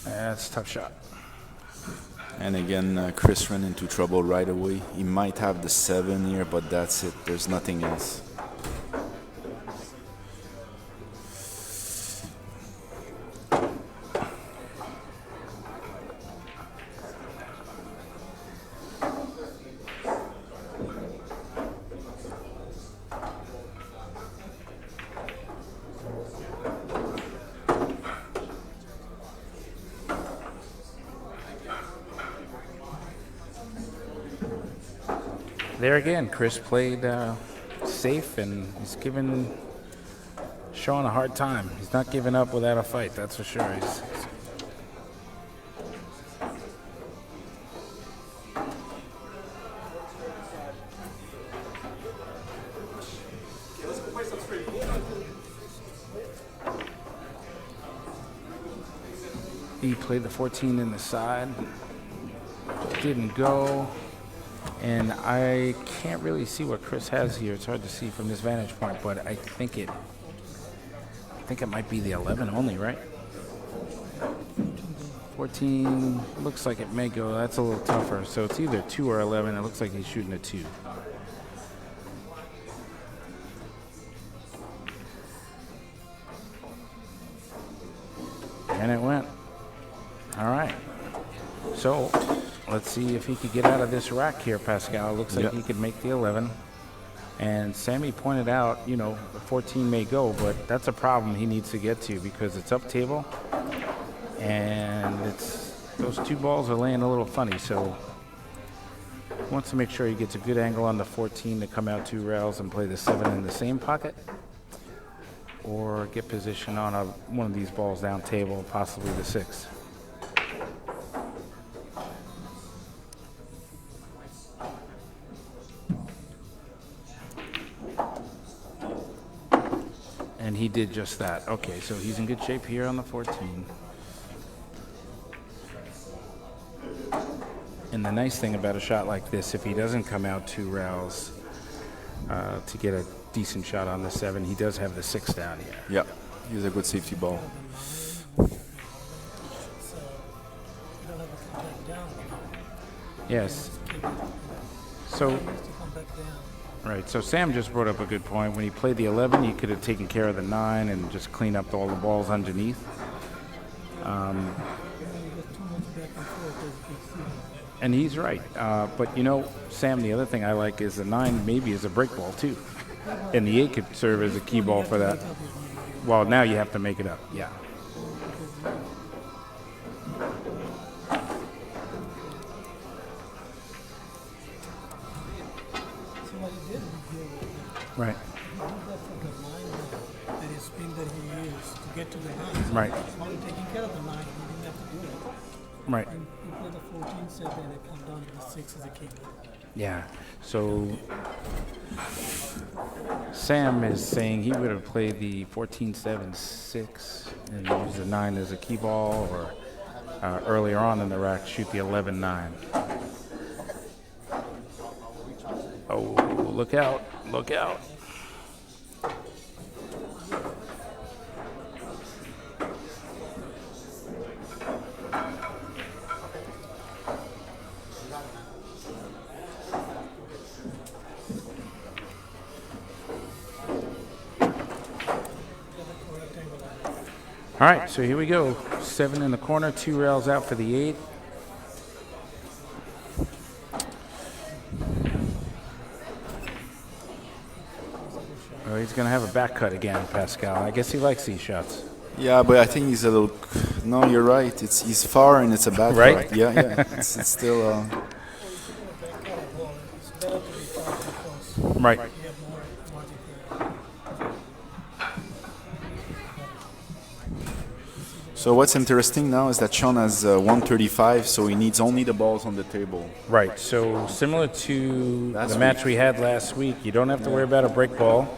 That's a tough shot. And again, Chris ran into trouble right away. He might have the 7 here, but that's it. There's nothing else. There again, Chris played safe, and he's giving Sean a hard time. He's not giving up without a fight, that's for sure. He played the 14 in the side, didn't go. And I can't really see what Chris has here. It's hard to see from this vantage point, but I think it might be the 11 only, right? 14 looks like it may go. That's a little tougher. So it's either 2 or 11. It looks like he's shooting a 2. And it went. All right. So let's see if he could get out of this rack here, Pascal. Looks like he could make the 11. And Sammy pointed out, the 14 may go, but that's a problem he needs to get to because it's up table. And those 2 balls are laying a little funny. So he wants to make sure he gets a good angle on the 14 to come out 2 rails and play the 7 in the same pocket. Or get position on one of these balls down table, possibly the 6. And he did just that. Okay, so he's in good shape here on the 14. And the nice thing about a shot like this, if he doesn't come out 2 rails to get a decent shot on the 7, he does have the 6 down here. Yeah, he's a good safety ball. Yes. So, right, so Sam just brought up a good point. When he played the 11, he could have taken care of the 9 and just cleaned up all the balls underneath. And he's right. But, Sam, the other thing I like is the 9 maybe is a break ball, too. And the 8 could serve as a key ball for that. Well, now you have to make it up, yeah. Right. Right. Taking care of the 9, he didn't have to do it. Right. He played the 14 set and it comes down to the 6 as a king. Yeah. So Sam is saying he would have played the 14-7-6 and used the 9 as a key ball, or earlier on in the rack shoot the 11-9. Oh, look out, look out. All right, so here we go. 7 in the corner, 2 rails out for the 8. Oh, he's going to have a back cut again, Pascal. I guess he likes these shots. Yeah, but I think he's a little. No, you're right. He's far and it's a bad Right? cut. Yeah. It's still. Right. So what's interesting now is that Sean has 135, so he needs only the balls on the table. Right. So similar to Last the match week. we had last week, you don't have to worry about a break ball.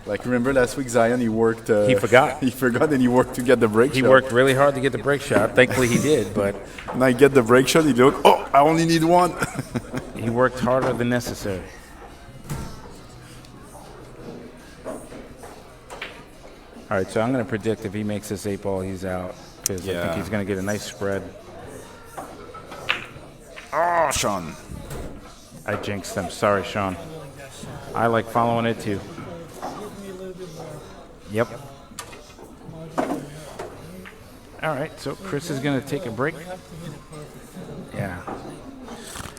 Like remember last week, Zion, he worked. He forgot. He forgot and he worked to get the break He shot. worked really hard to get the break shot. Thankfully, he did, but And I get the break shot. He look. Oh, I only need one. he worked harder than necessary. All right, so I'm going to predict if he makes this 8 ball, he's out because I Yeah. think he's going to get a nice spread. Oh, Sean. I jinxed him. Sorry, Sean. I like following it too. Yep. All right, so Chris is going to take a break. Yeah.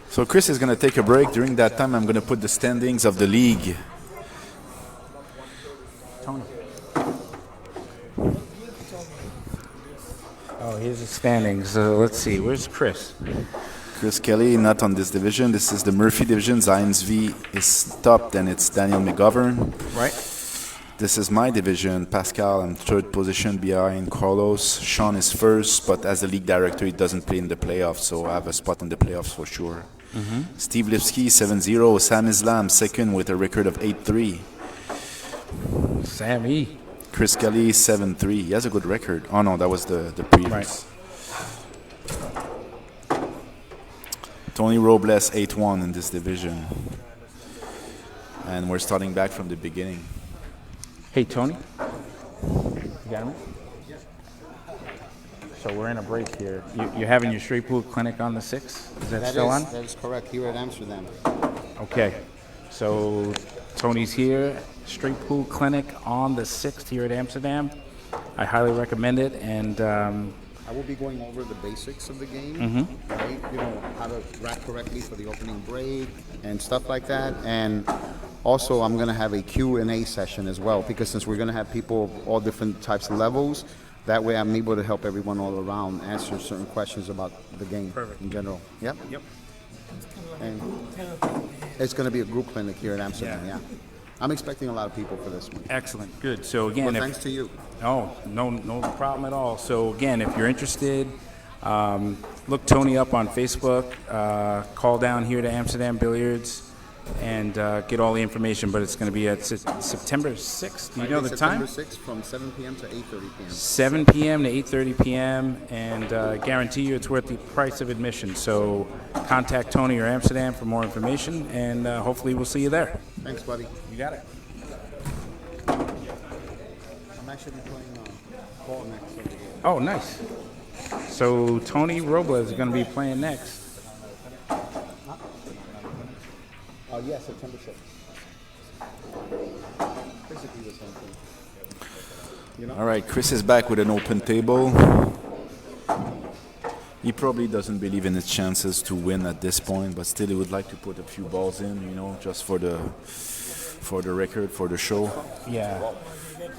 So Chris is going to take a break. During that time, I'm going to put the standings of the league. Tony. Oh, here's the standings. Let's see. Where's Chris? Chris Kelly, not on this division. This is the Murphy division. Zion's V is top, then it's Daniel McGovern. Right. This is my division. Pascal, I'm third position behind Carlos. Sean is first, but as the league director, he doesn't play in the playoffs, so I have a spot in the playoffs for sure. Steve Lipsky, 7-0. Sam Islam, second with a record of 8-3. Sammy. Chris Kelly, 7-3. He has a good record. Oh, no, that was the previous. Tony Robles, 8-1 in this division. And we're starting back from the beginning. Hey, Tony. You got me? So we're in a break here. You're having your straight pool clinic on the 6th? Is that still on? That is correct, here at Amsterdam. Okay. So Tony's here. Straight pool clinic on the 6th here at Amsterdam. I highly recommend it. And I will be going over the basics of the game, right? You know, how to rack correctly for the opening break and stuff like that. And also, I'm going to have a Q&A session as well, because since we're going to have people of all different types of levels, that way I'm able to help everyone all around answer certain questions about the game in general. Yep. And it's going to be a group clinic here at Amsterdam, yeah. I'm expecting a lot of people for this one. excellent. Good. So again, Well, thanks to you. Oh, no problem at all. So again, if you're interested, look Tony up on Facebook, call down here to Amsterdam Billiards, and get all the information. But it's going to be at September 6th. Do you know the time? September 6th from 7 p.m. to 8:30 p.m. 7 p.m. to 8:30 p.m. And guarantee you it's worth the price of admission. So contact Tony or Amsterdam for more information, and hopefully we'll see you there. Thanks, buddy. You got it. I'm actually playing ball next over here. Oh, nice. So Tony Robles is going to be playing next. Yeah, September 6th. Basically the same thing. All right, Chris is back with an open table. He probably doesn't believe in his chances to win at this point, but still he would like to put a few balls in, you know, just for the record, for the show. Yeah.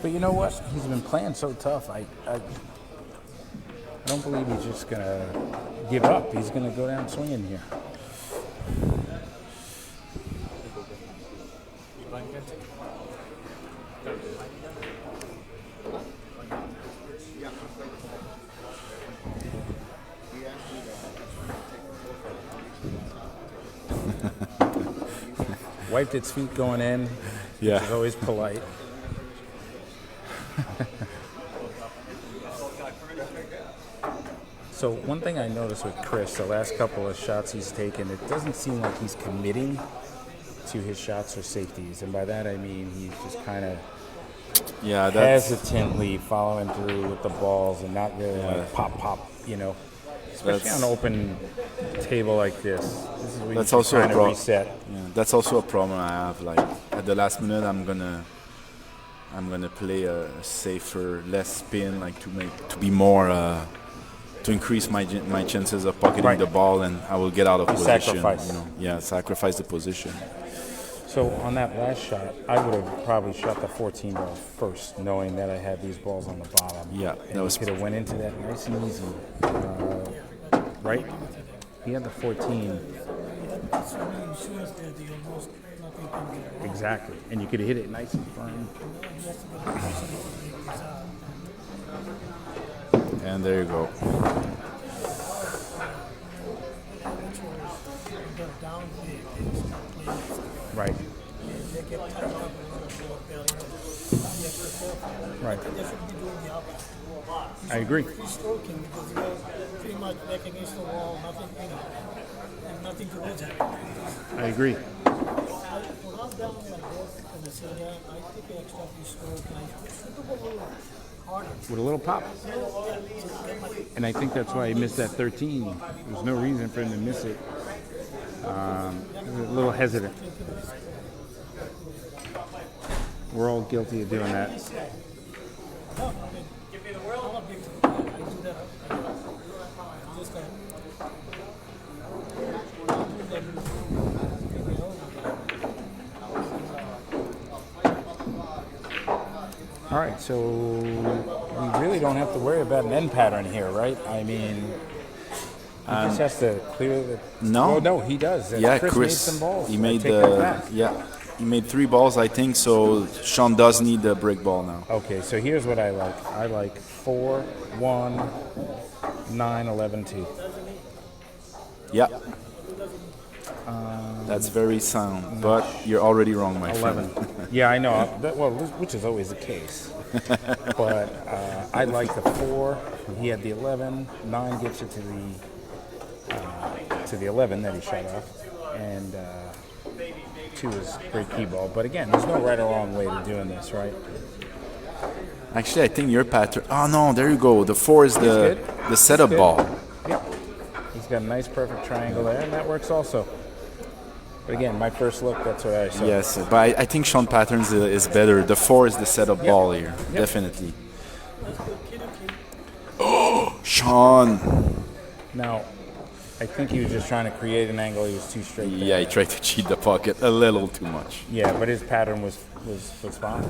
But you know what? He's been playing so tough. I don't believe he's just going to give up. He's going to go down swinging here. Wiped its feet going in. Yeah. Which is always polite. So one thing I noticed with Chris, the last couple of shots he's taken, it doesn't seem like he's committing to his shots or safeties. And by that I mean he's just kind of hesitantly following through with the balls and not really like pop, you know. Especially on an open table like this. This is where that's you also kind of reset. Yeah, that's also a problem I have. Like at the last minute, I'm gonna play a safer, less spin, like to be more to increase my chances of pocketing the ball, and I will get out of position. Sacrifice. You know, sacrifice the position. So on that last shot, I would have probably shot the 14 ball first, knowing that I had these balls on the bottom. Yeah, and that could have went into that nice and easy. Right? He had the 14. Exactly. And you could have hit it nice and firm. And there you go. Right. Right. I agree. Stroking because you're pretty much back against the wall, nothing, and nothing to lose at. I agree. When I'm down like this and I sit down, I take an extra free stroke and I shoot the ball a little harder. With a little pop. And I think that's why he missed that 13. There's no reason for him to miss it. He was a little hesitant. We're all guilty of doing that. All right, so we really don't have to worry about an end pattern here, right? I mean, he just has to clear the. No. Oh, no, he does. Yeah, Chris made some balls. He made he made 3 balls, I think. So Sean does need the break ball now. Okay, so here's what I like. I like 4, 1, 9, 11, 2. Yeah. That's very sound, but you're already wrong, my 11. friend. Yeah, I know. Which is always the case. But I like the 4. He had the 11. 9 gets you to the 11 that he shot off, and 2 is great key ball. But again, there's no right or wrong way to doing this, right? Actually, I think your pattern. Oh no, there you go. The 4 is the setup ball. Yep. He's got a nice, perfect triangle there, and that works also. But again, my first look, that's what I saw. Yes, but I think Sean Patterns is better. The 4 is the setup ball here, definitely. Oh, Sean. Now, I think he was just trying to create an angle. He was too straight there. Yeah, he tried to cheat the pocket a little too much. Yeah, but his pattern was fine.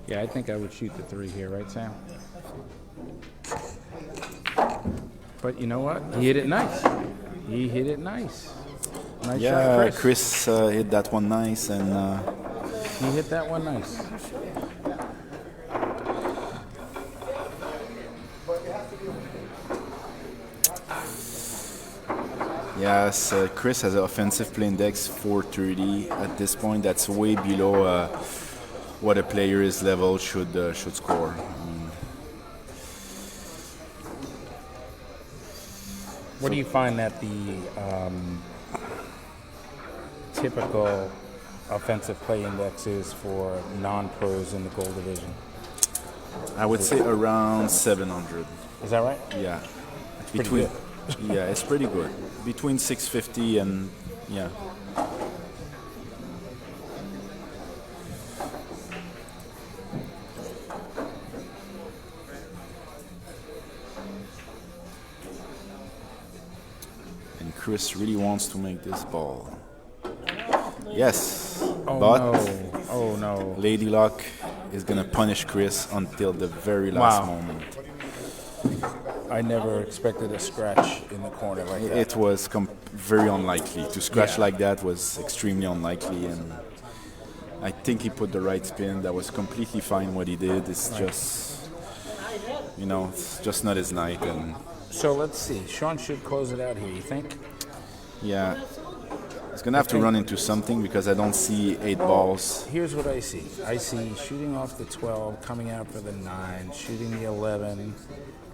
Yeah, I think I would shoot the 3 here, right, Sam? But you know what? He hit it nice. He hit it nice. Nice shot, Chris hit that one nice, and he hit that one nice. yes, Chris has an offensive play index 430 at this point. That's way below what a player's level should score. What do you find that the typical offensive play index is for non-pros in the gold division? I would say around 700. Is that right? Yeah. Pretty good. Yeah, it's pretty good. Between 650 and yeah. And Chris really wants to make this ball. Yes, Oh no. Lady Luck is gonna punish Chris until the very last moment. I never expected a scratch in the corner like that. It was very unlikely. To scratch like that was extremely unlikely, I think he put the right spin. That was completely fine what he did. It's just, it's just not his night. And So let's see. Sean should close it out here, you think? yeah, he's going to have to run into something because I don't see 8 balls. Here's what I see. I see shooting off the 12, coming out for the 9, shooting the 11,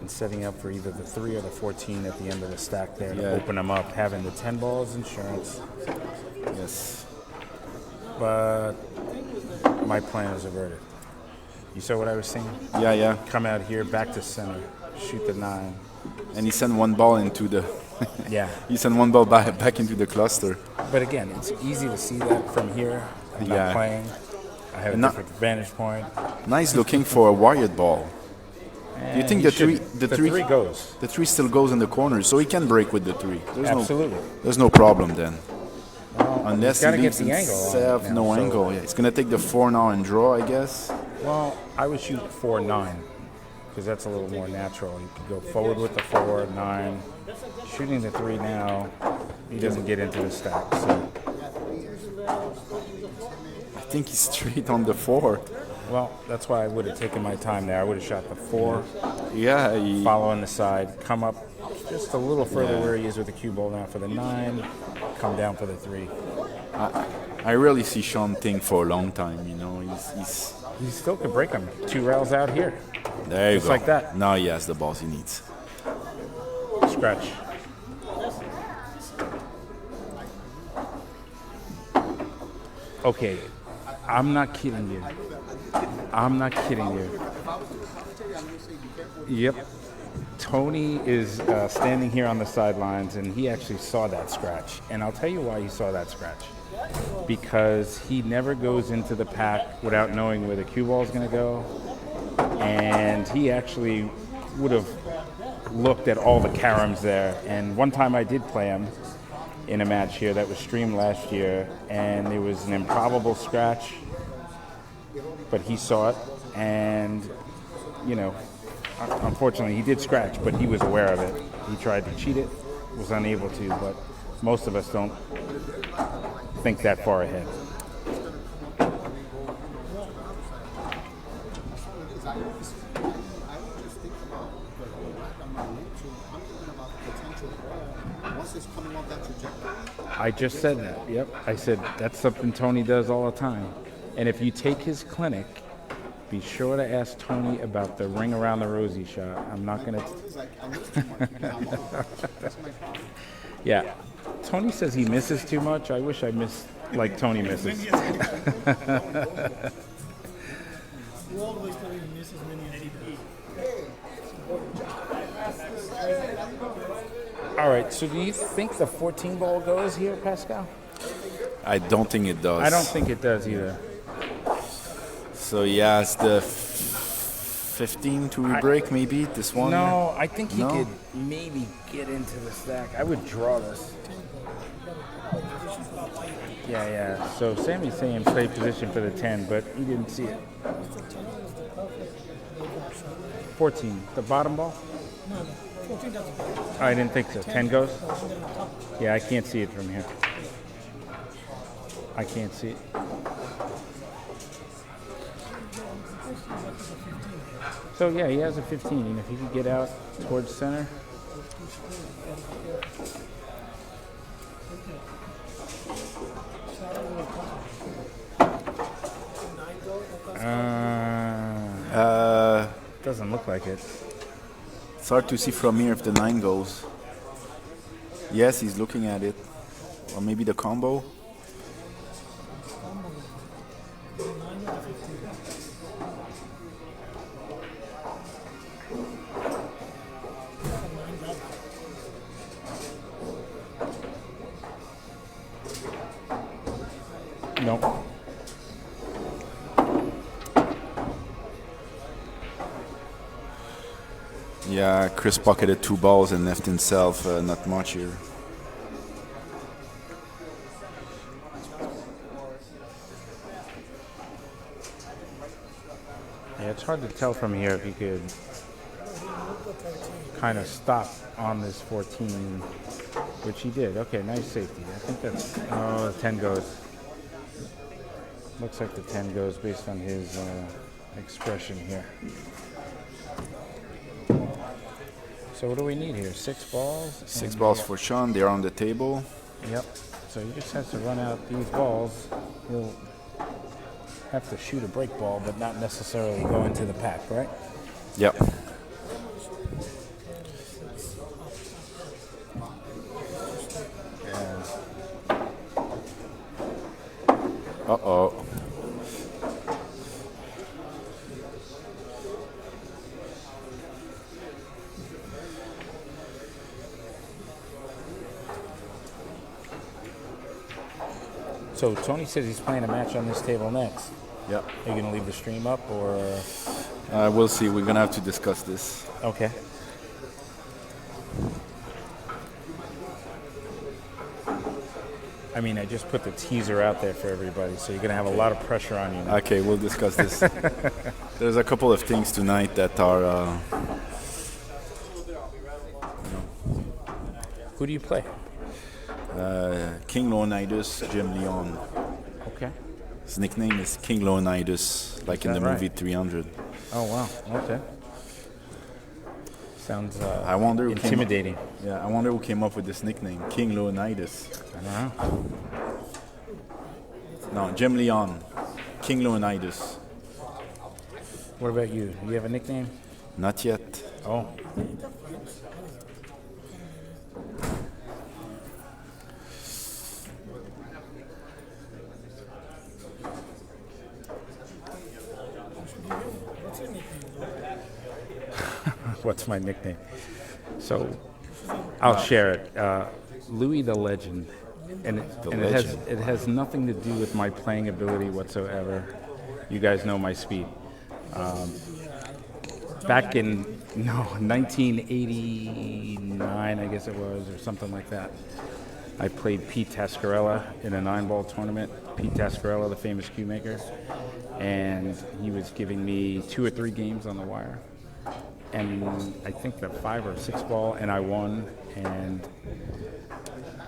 and setting up for either the 3 or the 14 at the end of the stack there to open them up, having the 10 balls insurance. Yes. But my plan is averted. You saw what I was saying? Yeah. Come out here, back to center, shoot the 9. And he sent one ball into the... Yeah. He sent one ball back into the cluster. But again, it's easy to see that from here. I'm not playing. I have a different vantage point. Nice looking for a wired ball. Do you think the three goes? The 3 still goes in the corner, so he can break with the 3. Absolutely. There's no problem then. Well, Unless he's he get leaves the angle on himself it now, no so- angle. Yeah, he's gonna take the 4 now and draw, I guess. Well, I would shoot 4-9 because that's a little more natural. You could go forward with the 4-9. Shooting the 3 now, he doesn't get into the stack. So, I think he's straight on the 4. well, that's why I would have taken my time there. I would have shot the 4, Yeah, follow on the side, come up just a little further where he is with the cue ball now for the 9, come down for the 3. I really see Sean think for a long time. He still could break him 2 rails out here. There you Just go. like that. Now he has the balls he needs. Scratch. Okay, I'm not kidding you. Yep. Tony is standing here on the sidelines, and he actually saw that scratch. And I'll tell you why he saw that scratch. Because he never goes into the pack without knowing where the cue ball is going to go. And he actually would have looked at all the caroms there. And one time I did play him in a match here that was streamed last year, and it was an improbable scratch, but he saw it, and unfortunately he did scratch, but he was aware of it. He tried to cheat it, was unable to, but most of us don't think that far ahead. I just said that. Yep. I said that's something Tony does all the time. And if you take his clinic, be sure to ask Tony about the ring around the rosy shot. I'm not going to... Yeah. Tony says he misses too much. I wish I missed like Tony misses. You always tell me he misses many as he does. All right, so do you think the 14 ball goes here, Pascal? I don't think it does. I don't think it does either. So yeah, it's the 15 to rebreak maybe, this one? No, I think he No? could maybe get into the stack. I would draw this. Yeah. So Sammy's saying play position for the 10, but he didn't see it. 14, the bottom ball? No, 14 doesn't go. I didn't think so. 10 goes? Yeah, I can't see it from here. I can't see it. So yeah, he has a 15, and if he could get out towards center. Doesn't look like it. It's hard to see from here if the 9 goes. Yes, he's looking at it. Or maybe the combo. Nope. Yeah, Chris pocketed 2 balls and left himself not much here. Yeah, it's hard to tell from here if he could kind of stop on this 14, which he did. Okay, nice safety. I think that's... Oh, the 10 goes. Looks like the 10 goes based on his expression here. So what do we need here? 6 balls? 6 balls for Sean. They're on the table. Yep. So he just has to run out these balls. He'll have to shoot a break ball, but not necessarily go into the pack, right? Yep. Uh-oh. So Tony says he's playing a match on this table next. Yep. Are you going to leave the stream up or? We'll see. We're going to have to discuss this. Okay. I mean, I just put the teaser out there for everybody, so you're going to have a lot of pressure on you now. Okay, we'll discuss this. There's a couple of things tonight that are... Who do you play? King Leonidas, Jim Leon. Okay. His nickname is King Leonidas, like in the right? movie 300. Oh, wow. Okay. Sounds I wonder who intimidating. I wonder who came up with this nickname, King Leonidas. I don't know. No, Jim Leon, King Leonidas. What about you? Do you have a nickname? Not yet. Oh. What's my nickname? So I'll share it. Louis the Legend. And, it has nothing to do with my playing ability whatsoever. You guys know my speed. Back in 1989, I guess it was, or something like that, I played Pete Tascarella in a 9-ball tournament. Pete Tascarella, the famous cue maker. And he was giving me 2 or 3 games on the wire. And I think the 5 or 6 ball, and I won. And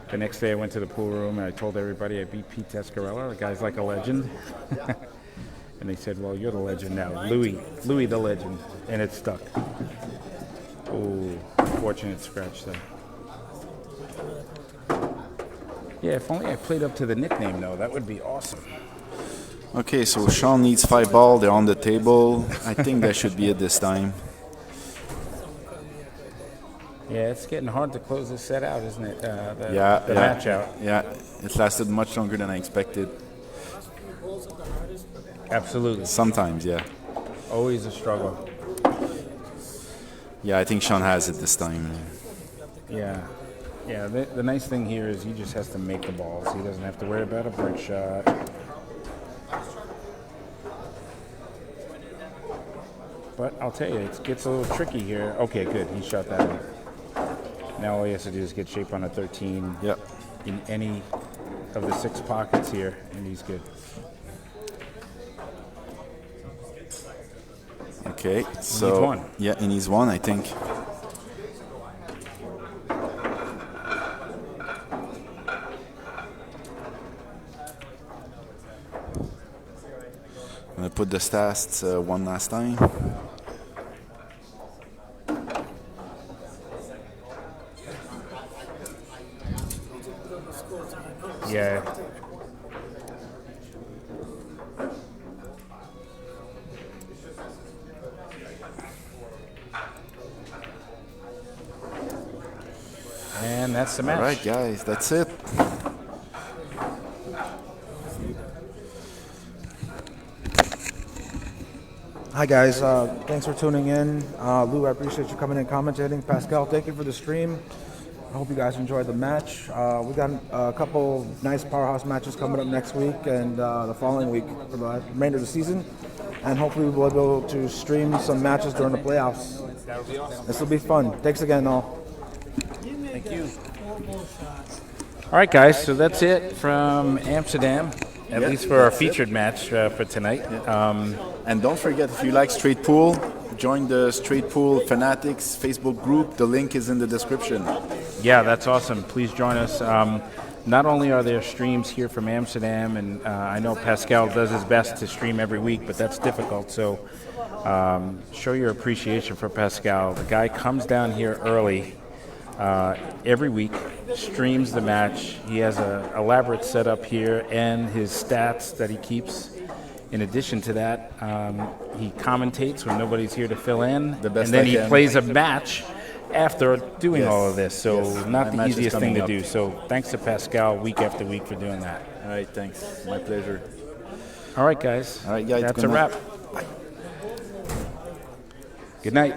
the next day I went to the pool room and I told everybody I beat Pete Tascarella. The guy's like a legend. And they said, well, you're the legend now. Louis the Legend. And it stuck. Oh, fortunate scratch there. Yeah, if only I played up to the nickname, though. That would be awesome. Okay, so Sean needs 5 ball. They're on the table. I think that should be it this time. Yeah, it's getting hard to close this set out, isn't it? The Yeah. match out. Yeah, it lasted much longer than I expected. Absolutely. Sometimes, yeah. Always a struggle. Yeah, I think Sean has it this time. Yeah. Yeah, the nice thing here is he just has to make the balls. He doesn't have to worry about a break shot. But I'll tell you, it gets a little tricky here. Okay, good. He shot that in. Now all he has to do is get shape on a 13 Yep. in any of the 6 pockets here, and he's good. Okay, so... needs 1. Yeah, he needs 1, I think. I'm going to put the stats one last time. Yeah. And that's the match. All right, guys, that's it. Hi guys, thanks for tuning in. Lou, I appreciate you coming in commentating. Pascal, thank you for the stream. I hope you guys enjoyed the match. We got a couple nice powerhouse matches coming up next week and the following week for the remainder of the season. And hopefully we'll be able to stream some matches during the playoffs. That would be awesome. This will be fun. Thanks again, all. Thank you. All right, guys, so that's it from Amsterdam, at least for our featured match for tonight. And don't forget, if you like straight pool, join the Straight Pool Fanatics Facebook group. The link is in the description. Yeah, that's awesome. Please join us. not only are there streams here from Amsterdam, and I know Pascal does his best to stream every week, but that's difficult. So show your appreciation for Pascal. The guy comes down here early every week, streams the match. He has an elaborate setup here and his stats that he keeps. In addition to that, he commentates when nobody's here to fill in, The best and then I he can. plays a match after doing Yes. all of this. So Yes. not My the match is easiest thing coming to up. do. So thanks to Pascal week after week for doing that. All right, thanks. My pleasure. All right, guys. All right, guys, That's good a night. wrap. Good night.